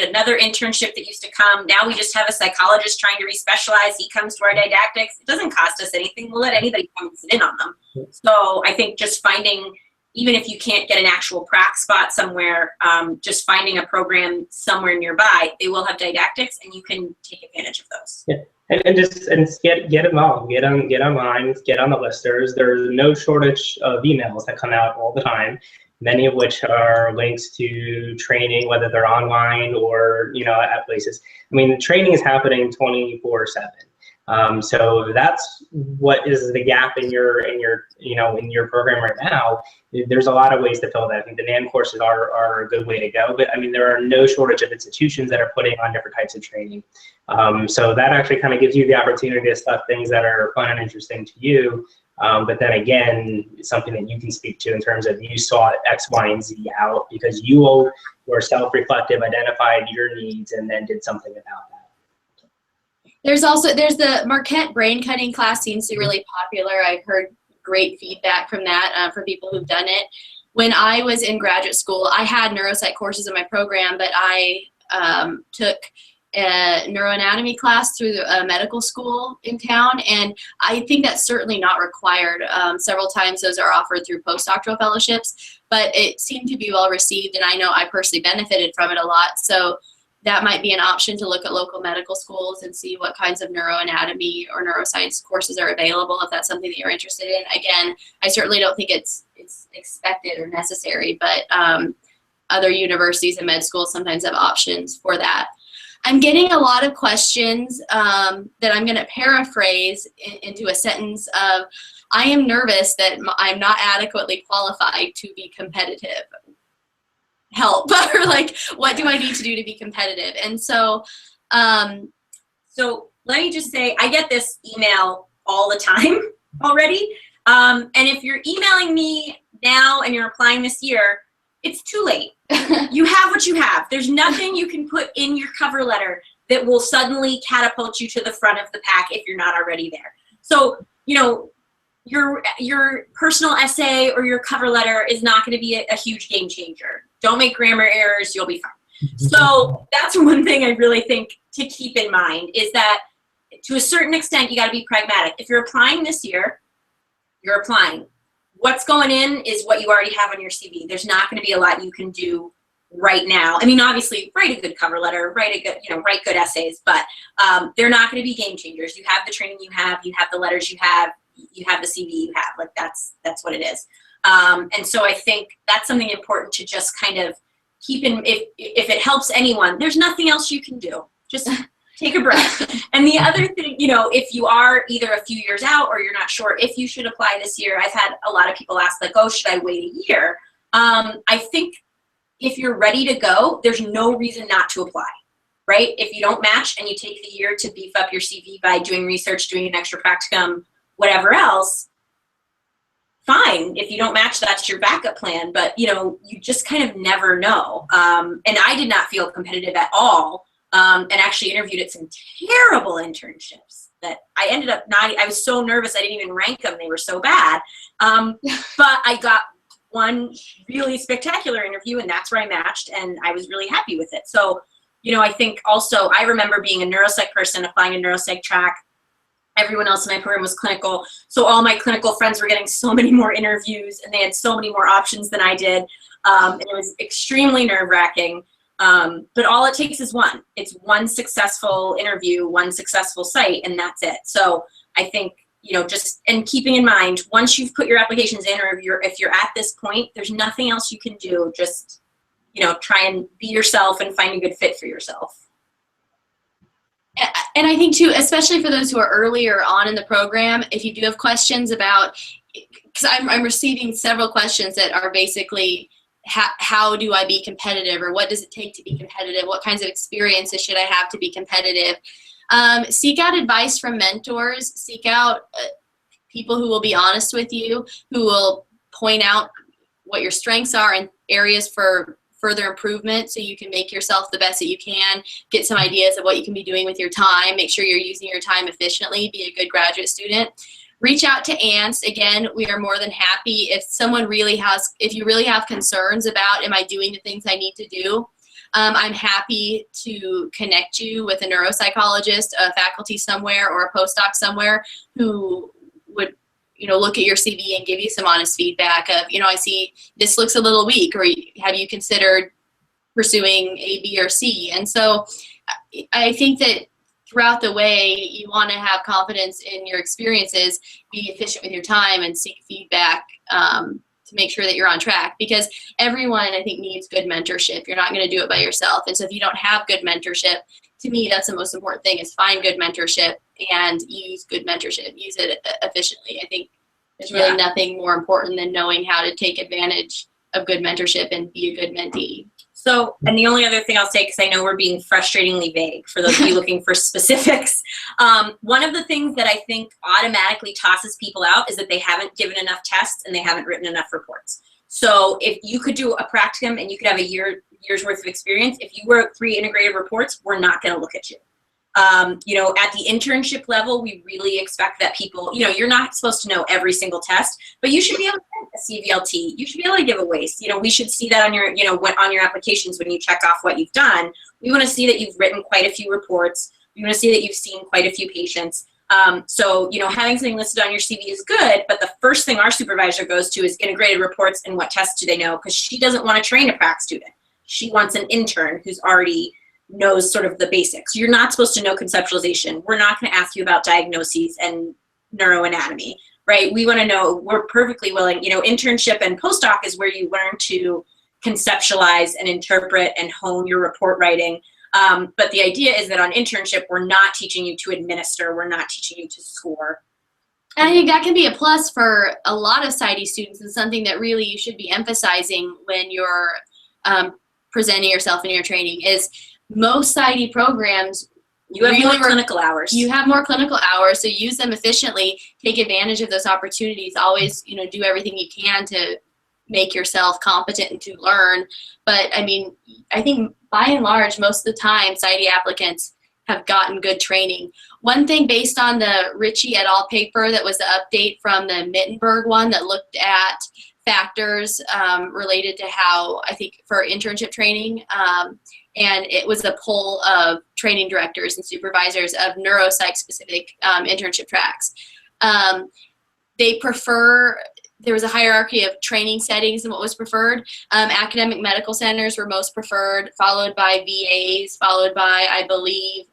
another internship that used to come. Now we just have a psychologist trying to respecialize. He comes to our didactics. It doesn't cost us anything. We'll let anybody come and sit in on them. So I think just finding, even if you can't get an actual prac spot somewhere, just finding a program somewhere nearby, they will have didactics, and you can take advantage of those. Yeah. And just get involved, get online, get on the listers. There's no shortage of emails that come out all the time, many of which are links to training, whether they're online or at places. I mean, training is happening 24/7. So that's what is the gap in your program right now. There's a lot of ways to fill that. I think the NAN courses are a good way to go, but I mean, there are no shortage of institutions that are putting on different types of training. So that actually kind of gives you the opportunity to stuff things that are fun and interesting to you. But then again, it's something that you can speak to in terms of you sought X, Y, and Z out because you were self-reflective, identified your needs, and then did something about that. There's the Marquette brain cutting class seems to be really popular. I've heard great feedback from that for people who've done it. When I was in graduate school, I had neuropsych courses in my program, but I took a neuroanatomy class through a medical school in town, and I think that's certainly not required. Several times those are offered through postdoctoral fellowships, but it seemed to be well received, and I know I personally benefited from it a lot. So that might be an option to look at local medical schools and see what kinds of neuroanatomy or neuroscience courses are available if that's something that you're interested in. Again, I certainly don't think it's expected or necessary, but other universities and med schools sometimes have options for that. I'm getting a lot of questions that I'm going to paraphrase into a sentence of, I am nervous that I'm not adequately qualified to be competitive. Help. Or like, what do I need to do to be competitive? And so, so let me just say, I get this email all the time already. And if you're emailing me now and you're applying this year, it's too late. You have what you have. There's nothing you can put in your cover letter that will suddenly catapult you to the front of the pack if you're not already there. So, you know, your personal essay or your cover letter is not going to be a huge game changer. Don't make grammar errors, you'll be fine. So that's one thing I really think to keep in mind, is that to a certain extent, you got to be pragmatic. If you're applying this year, you're applying. What's going in is what you already have on your CV. There's not going to be a lot you can do right now. I mean, obviously, write a good cover letter, write good essays, but they're not going to be game changers. You have the training you have the letters you have the CV you have. Like that's what it is. And so I think that's something important to just kind of keep in. If it helps anyone, there's nothing else you can do. Just take a breath. And the other thing, you know, if you are either a few years out or you're not sure if you should apply this year, I've had a lot of people ask, like, oh, should I wait a year? I think if you're ready to go, there's no reason not to apply, right? If you don't match and you take the year to beef up your CV by doing research, doing an extra practicum, whatever else, fine. If you don't match, that's your backup plan. But, you know, you just kind of never know. And I did not feel competitive at all. And actually interviewed at some terrible internships that I ended up I was so nervous I didn't even rank them. They were so bad. But I got one really spectacular interview, and that's where I matched, and I was really happy with it. So, you know, I think also, I remember being a neuropsych person, applying a neuropsych track. Everyone else in my program was clinical. So all my clinical friends were getting so many more interviews, and they had so many more options than I did. And it was extremely nerve-wracking. But all it takes is one. It's one successful interview, one successful site, and that's it. So I think, you know, just, and keeping in mind, once you've put your applications in, or if you're at this point, there's nothing else you can do. Just, you know, try and be yourself and find a good fit for yourself. And I think too, especially for those who are earlier on in the program, if you do have questions about, because I'm receiving several questions that are basically, how do I be competitive, or what does it take to be competitive? What kinds of experiences should I have to be competitive? Seek out advice from mentors. Seek out people who will be honest with you, who will point out what your strengths are and areas for further improvement, so you can make yourself the best that you can. Get some ideas of what you can be doing with your time. Make sure you're using your time efficiently. Be a good graduate student. Reach out to ANST. Again, we are more than happy if you really have concerns about, am I doing the things I need to do? I'm happy to connect you with a neuropsychologist, a faculty somewhere, or a postdoc somewhere who would, you know, look at your CV and give you some honest feedback of, you know, I see this looks a little weak, or have you considered pursuing A, B, or C? And so I think that throughout the way, you want to have confidence in your experiences, be efficient with your time, and seek feedback to make sure that you're on track. Because everyone, I think, needs good mentorship. You're not going to do it by yourself. And so if you don't have good mentorship, to me, that's the most important thing, is find good mentorship and use good mentorship. Use it efficiently. I think there's really nothing more important than knowing how to take advantage of good mentorship and be a good mentee. So, and the only other thing I'll say, because I know we're being frustratingly vague for those of you looking for specifics, one of the things that I think automatically tosses people out is that they haven't given enough tests and they haven't written enough reports. So if you could do a practicum and you could have a year's worth of experience, if you wrote 3 integrated reports, we're not going to look at you. You know, at the internship level, we really expect that people, you know, you're not supposed to know every single test, but you should be able to get a CVLT. You should be able to give a WACE. You know, we should see that on your, you know, on your applications when you check off what you've done. We want to see that you've written quite a few reports. We want to see that you've seen quite a few patients. So, you know, having something listed on your CV is good, but the first thing our supervisor goes to is integrated reports and what tests do they know, because she doesn't want to train a prac student. She wants an intern who's already knows sort of the basics. You're not supposed to know conceptualization. We're not going to ask you about diagnoses and neuroanatomy, right? We want to know, we're perfectly willing, you know, internship and postdoc is where you learn to conceptualize and interpret and hone your report writing. But the idea is that on internship, we're not teaching you to administer, we're not teaching you to score. And I think that can be a plus for a lot of PsyD students, and something that really you should be emphasizing when you're presenting yourself in your training is most PsyD programs, you have more clinical hours. You have more clinical hours, so use them efficiently. Take advantage of those opportunities. Always, do everything you can to make yourself competent and to learn. But I mean, I think by and large, most of the time, PsyD applicants have gotten good training. One thing based on the Ritchie et al. Paper that was the update from the Mittenberg one that looked at factors related to how, I think, for internship training, and it was a poll of training directors and supervisors of neuropsych specific internship tracks. They prefer, there was a hierarchy of training settings and what was preferred. Academic medical centers were most preferred, followed by VAs, followed by, I believe,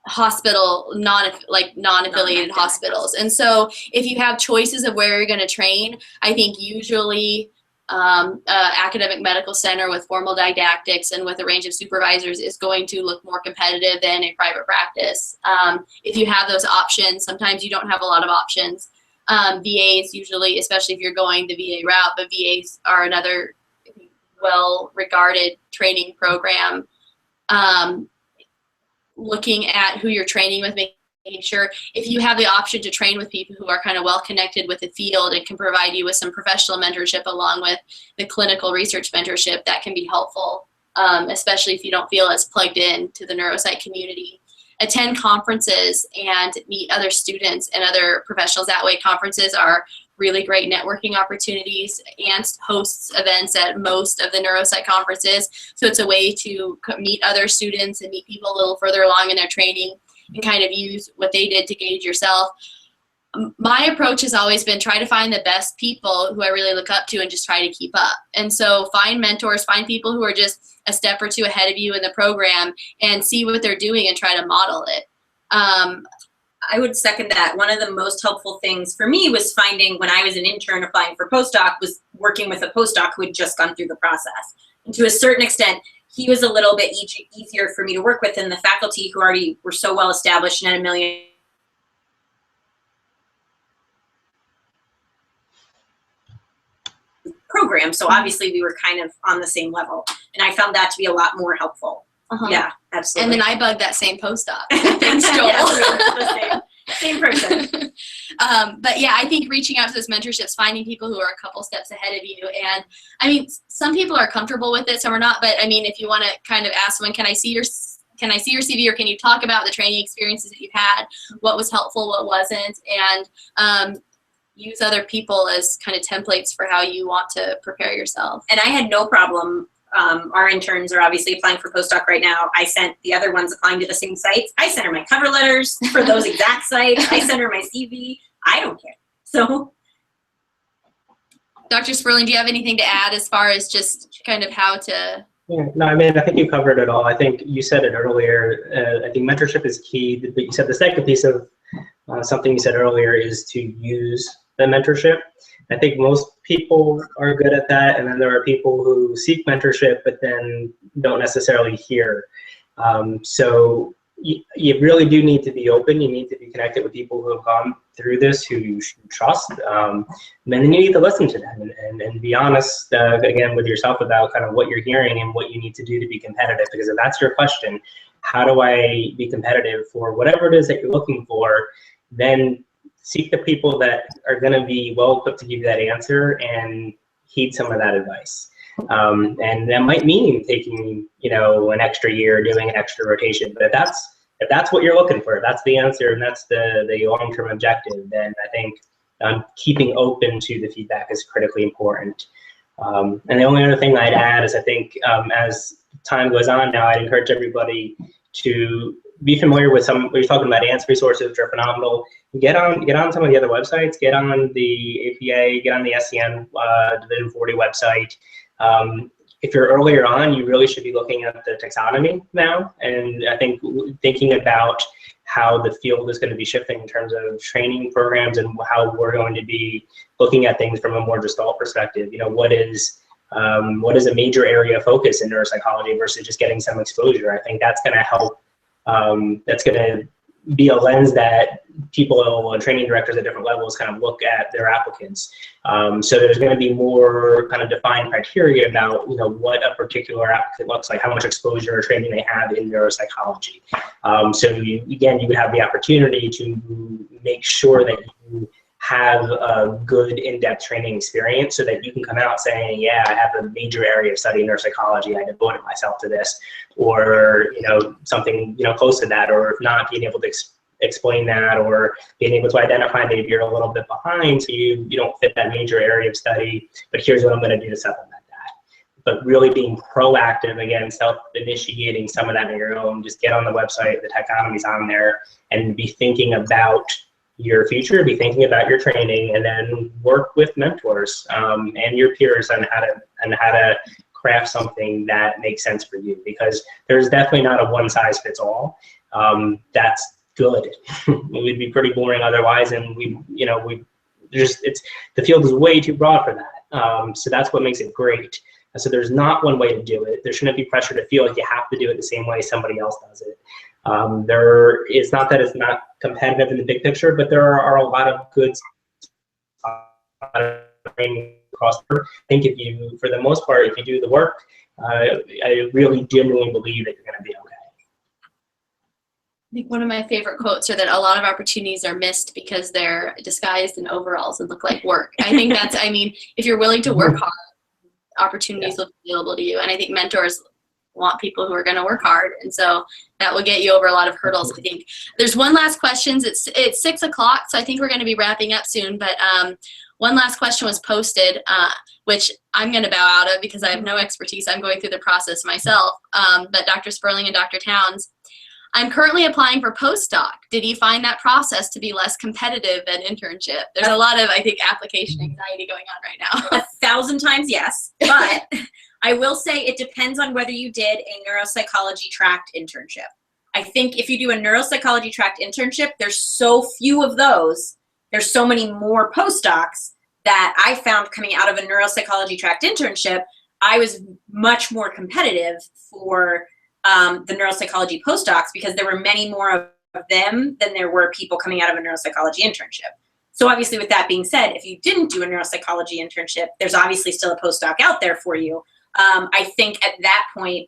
hospital, non-affiliated hospitals. And so if you have choices of where you're going to train, I think usually academic medical center with formal didactics and with a range of supervisors is going to look more competitive than a private practice. If you have those options, sometimes you don't have a lot of options. VAs usually, especially if you're going the VA route, but VAs are another well-regarded training program. Looking at who you're training with, making sure if you have the option to train with people who are kind of well connected with the field and can provide you with some professional mentorship along with the clinical research mentorship, that can be helpful, especially if you don't feel as plugged in to the neuropsych community. Attend conferences and meet other students and other professionals that way. Conferences are really great networking opportunities. ANST hosts events at most of the neuropsych conferences, so it's a way to meet other students and meet people a little further along in their training and kind of use what they did to gauge yourself. My approach has always been try to find the best people who I really look up to and just try to keep up. And so find mentors, find people who are just a step or two ahead of you in the program and see what they're doing and try to model it. I would second that. One of the most helpful things for me was finding, when I was an intern applying for postdoc, was working with a postdoc who had just gone through the process. And to a certain extent, he was a little bit easier for me to work with than the faculty who already were so well established and had a million programs. So obviously we were kind of on the same level. And I found that to be a lot more helpful. Yeah, absolutely. And then I bugged that same postdoc. Thanks, Joel. Yeah, same person. But yeah, I think reaching out to those mentorships, finding people who are a couple steps ahead of you. And I mean, some people are comfortable with it, some are not. But I mean, if you want to kind of ask someone, can I see your CV, or can you talk about the training experiences that you've had? What was helpful, what wasn't? And use other people as kind of templates for how you want to prepare yourself. And I had no problem. Our interns are obviously applying for postdoc right now. I sent the other ones applying to the same sites. I sent her my cover letters for those exact sites. I sent her my CV. I don't care. So, Dr. Sperling, do you have anything to add as far as just kind of how to? Yeah, no, I mean, I think you covered it all. I think you said it earlier. I think mentorship is key. But you said the second piece of something you said earlier is to use the mentorship. I think most people are good at that, and then there are people who seek mentorship but then don't necessarily hear. So you really do need to be open. You need to be connected with people who have gone through this, who you should trust. And then you need to listen to them and be honest, again, with yourself about kind of what you're hearing and what you need to do to be competitive. Because if that's your question, how do I be competitive for whatever it is that you're looking for, then seek the people that are going to be well equipped to give you that answer and heed some of that advice. And that might mean taking, an extra year, doing an extra rotation. But if that's what you're looking for, if that's the answer and that's the long-term objective, then I think keeping open to the feedback is critically important. And the only other thing I'd add is I think as time goes on now, I'd encourage everybody to be familiar with some, we're talking about ANST resources, which are phenomenal. Get on some of the other websites, get on the APA, get on the SCN Division 40 website. If you're earlier on, you really should be looking at the taxonomy now. And I think thinking about how the field is going to be shifting in terms of training programs and how we're going to be looking at things from a more gestalt perspective. What is What is a major area of focus in neuropsychology versus just getting some exposure? I think that's going to help. That's going to be a lens that people and training directors at different levels kind of look at their applicants. So there's going to be more kind of defined criteria about, you know, what a particular applicant looks like, how much exposure or training they have in neuropsychology. So again, you would have the opportunity to make sure that you have a good in-depth training experience so that you can come out saying, yeah, I have a major area of study in neuropsychology, I devoted myself to this, or, you know, something, you know, close to that, or if not, being able to explain that, or being able to identify maybe you're a little bit behind, so you don't fit that major area of study, but here's what I'm going to do to supplement that. But really being proactive, again, self-initiating some of that on your own, just get on the website, the taxonomy's on there, and be thinking about your future, be thinking about your training, and then work with mentors and your peers on how to craft something that makes sense for you, because there's definitely not a one-size-fits-all. That's good. It would be pretty boring otherwise, and the field is way too broad for that. So that's what makes it great. So there's not one way to do it. There shouldn't be pressure to feel like you have to do it the same way somebody else does it. It's not that it's not competitive in the big picture, but there are a lot of good training across the board. I think for the most part, if you do the work, I really genuinely believe that you're going to be okay. I think one of my favorite quotes are that a lot of opportunities are missed because they're disguised in overalls and look like work. I think that's, I mean, if you're willing to work hard, opportunities will be available to you. And I think mentors want people who are going to work hard, and so that will get you over a lot of hurdles. I think there's one last question. It's 6 o'clock, so I think we're going to be wrapping up soon, but one last question was posted, which I'm going to bow out of because I have no expertise. I'm going through the process myself. But Dr. Sperling and Dr. Towns, I'm currently applying for postdoc. Did you find that process to be less competitive than internship? There's a lot of, I think, application anxiety going on right now. 1,000 times yes, but I will say it depends on whether you did a neuropsychology tracked internship. I think if you do a neuropsychology tracked internship, there's so few of those. There's so many more postdocs that I found coming out of a neuropsychology tracked internship, I was much more competitive for the neuropsychology postdocs because there were many more of them than there were people coming out of a neuropsychology internship. So obviously with that being said, if you didn't do a neuropsychology internship, there's obviously still a postdoc out there for you. I think at that point,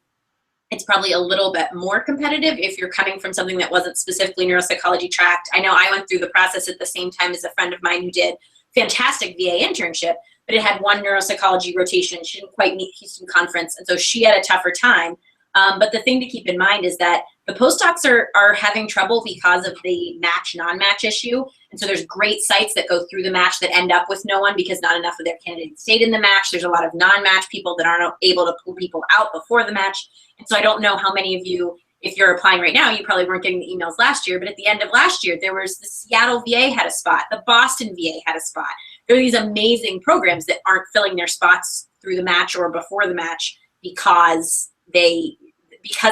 it's probably a little bit more competitive if you're coming from something that wasn't specifically neuropsychology tracked. I know I went through the process at the same time as a friend of mine who did fantastic VA internship, but it had one neuropsychology rotation. She didn't quite meet Houston Conference, and so she had a tougher time. But the thing to keep in mind is that the postdocs are having trouble because of the match non-match issue. And so there's great sites that go through the match that end up with no one because not enough of their candidates stayed in the match. There's a lot of non-match people that aren't able to pull people out before the match. And so I don't know how many of you, if you're applying right now, you probably weren't getting the emails last year, but at the end of last year, there was the Seattle VA had a spot, the Boston VA had a spot. There are these amazing programs that aren't filling their spots through the match or before the match because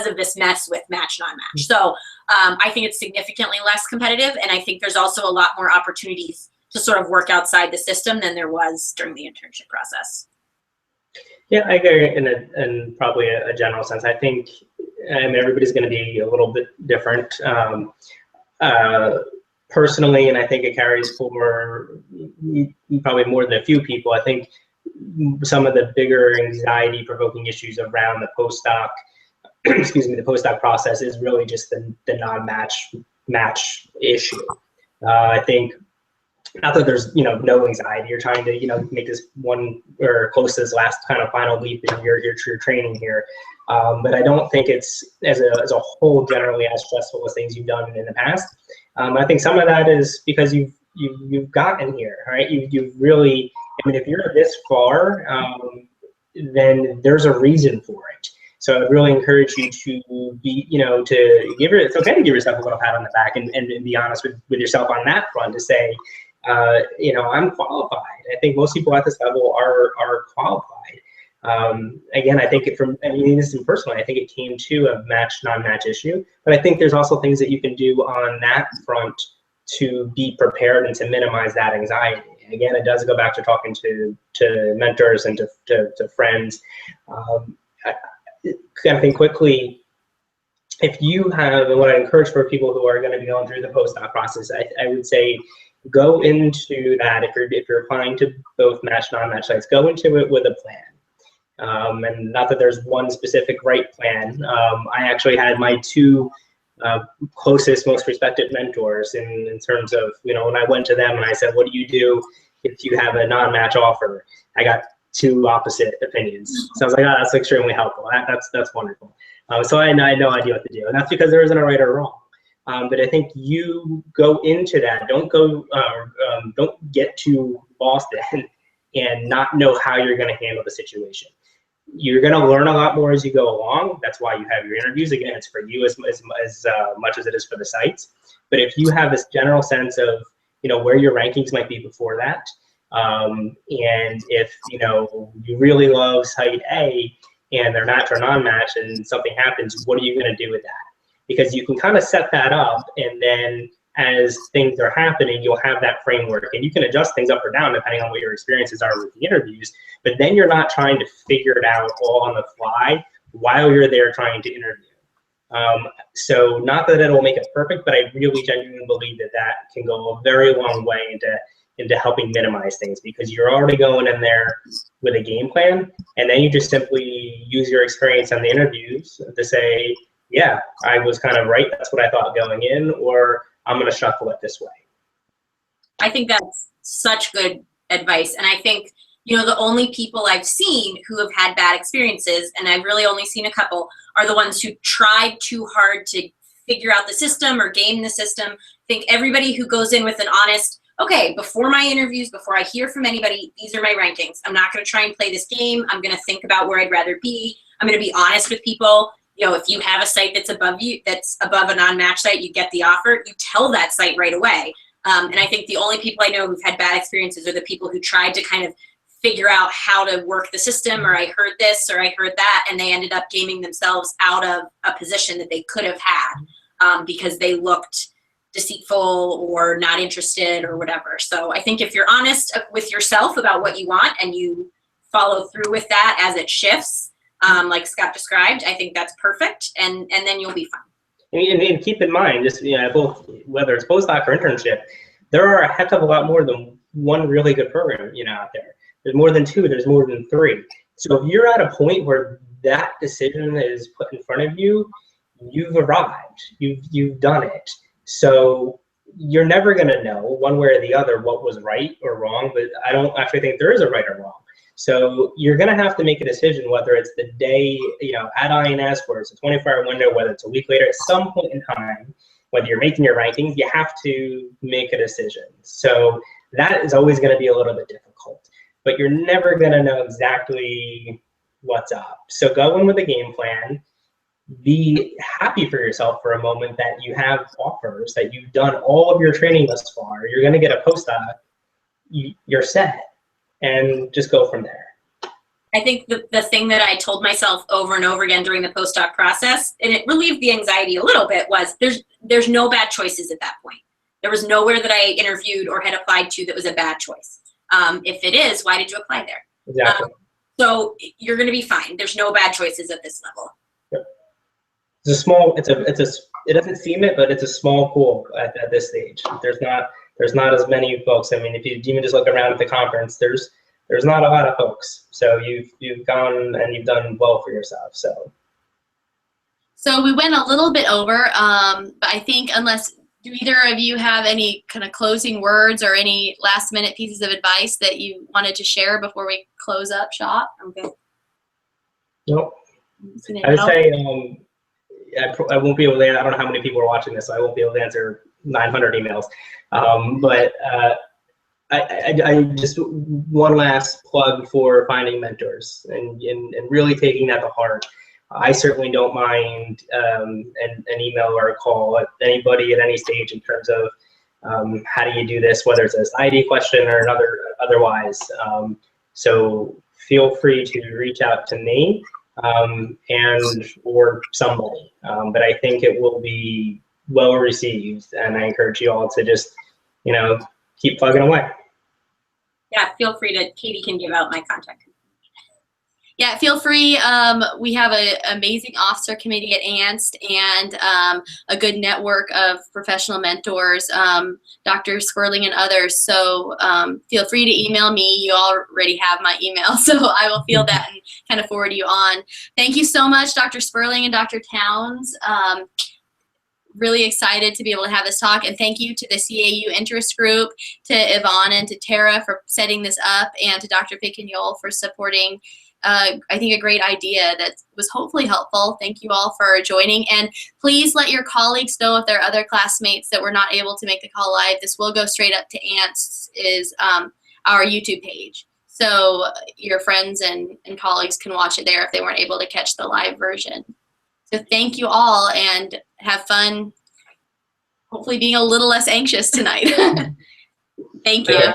of this mess with match non-match. So I think it's significantly less competitive, and I think there's also a lot more opportunities to sort of work outside the system than there was during the internship process. Yeah, I agree in probably a general sense. I think everybody's going to be a little bit different personally, and I think it carries for probably more than a few people. I think some of the bigger anxiety-provoking issues around the postdoc, excuse me, the postdoc process is really just the non-match issue. I think not that there's no anxiety. You're trying to make this one or close to this last kind of final leap in your training here, but I don't think it's as a whole generally as stressful as things you've done in the past. I think some of that is because you've gotten here, right? You've really, I mean, if you're this far, then there's a reason for it. So I'd really encourage you to be, it's okay to give yourself a little pat on the back and be honest with yourself on that front to say, I'm qualified. I think most people at this level are qualified. Again, I think this is personally, I think it came to a match, non-match issue, but I think there's also things that you can do on that front to be prepared and to minimize that anxiety. Again, it does go back to talking to mentors and to friends. Kind of think quickly, if you have, and what I encourage for people who are going to be going through the postdoc process, I would say go into that, if you're applying to both match, non-match sites, go into it with a plan. And not that there's one specific right plan. I actually had my two closest, most respected mentors in terms of, when I went to them and I said, what do you do if you have a non-match offer? I got two opposite opinions. So I was like, oh, that's extremely helpful. That's wonderful. So I had no idea what to do. And that's because there isn't a right or wrong. But I think you go into that, don't get too lost in and not know how you're going to handle the situation. You're going to learn a lot more as you go along. That's why you have your interviews. Again, it's for you as much as it is for the sites. But if you have this general sense of, where your rankings might be before that, and if, you really love site A and they're match or non-match and something happens, what are you going to do with that? Because you can kind of set that up, and then as things are happening, you'll have that framework, and you can adjust things up or down depending on what your experiences are with the interviews. But then you're not trying to figure it out all on the fly while you're there trying to interview. So not that it'll make it perfect, but I really genuinely believe that can go a very long way into helping minimize things, because you're already going in there with a game plan, and then you just simply use your experience on the interviews to say, yeah, I was kind of right, that's what I thought going in, or I'm going to shuffle it this way. I think that's such good advice. And I think, the only people I've seen who have had bad experiences, and I've really only seen a couple, are the ones who tried too hard to figure out the system or game the system. I think everybody who goes in with an honest, okay, before my interviews, before I hear from anybody, these are my rankings. I'm not going to try and play this game. I'm going to think about where I'd rather be. I'm going to be honest with people. If you have a site that's above you, that's above a non-match site, you get the offer, you tell that site right away. And I think the only people I know who've had bad experiences are the people who tried to kind of figure out how to work the system, or I heard this or I heard that, and they ended up gaming themselves out of a position that they could have had because they looked deceitful or not interested or whatever. So I think if you're honest with yourself about what you want and you follow through with that as it shifts, like Scott described, I think that's perfect, and then you'll be fine. And keep in mind, just both, whether it's postdoc or internship, there are a heck of a lot more than one really good program out there. There's more than two. There's more than three. So if you're at a point where that decision is put in front of you, you've arrived. You've done it. So you're never going to know one way or the other what was right or wrong. But I don't actually think there is a right or wrong. So you're going to have to make a decision, whether it's the day, at INS, where it's a 24-hour window, whether it's a week later, at some point in time, whether you're making your rankings, you have to make a decision. So that is always going to be a little bit difficult, but you're never going to know exactly what's up. So go in with a game plan. Be happy for yourself for a moment that you have offers, that you've done all of your training thus far. You're going to get a postdoc. You're set. And just go from there. I think the thing that I told myself over and over again during the postdoc process, and it relieved the anxiety a little bit, was there's no bad choices at that point. There was nowhere that I interviewed or had applied to that was a bad choice. If it is, why did you apply there? Exactly. So you're going to be fine. There's no bad choices at this level. Yep. It's a small. It doesn't seem it, but it's a small pool at this stage. There's not as many folks. I mean, if you even just look around at the conference, there's not a lot of folks. So you've gone and you've done well for yourself. So we went a little bit over, but I think do either of you have any kind of closing words or any last minute pieces of advice that you wanted to share before we close up shop? Okay. Nope. I would say I won't be able to. I don't know how many people are watching this, so I won't be able to answer 900 emails. But I just one last plug for finding mentors and really taking that to heart. I certainly don't mind an email or a call at anybody at any stage in terms of how do you do this, whether it's a PsyD question or otherwise. So feel free to reach out to me and or somebody. But I think it will be well received, and I encourage you all to just keep plugging away. Yeah, feel free to, Katie can give out my contact. Yeah, feel free. We have an amazing officer committee at ANST and a good network of professional mentors, Dr. Sperling and others. So feel free to email me. You already have my email, so I will field that and kind of forward you on. Thank you so much, Dr. Sperling and Dr. Towns. Really excited to be able to have this talk, and thank you to the CAU interest group, to Yvonne and to Tara for setting this up, and to Dr. Picagnol for supporting I think a great idea that was hopefully helpful. Thank you all for joining, and please let your colleagues know if there are other classmates that were not able to make the call live. This will go straight up to ANST is our YouTube page. So your friends and colleagues can watch it there if they weren't able to catch the live version. So thank you all, and have fun, hopefully being a little less anxious tonight. Thank you.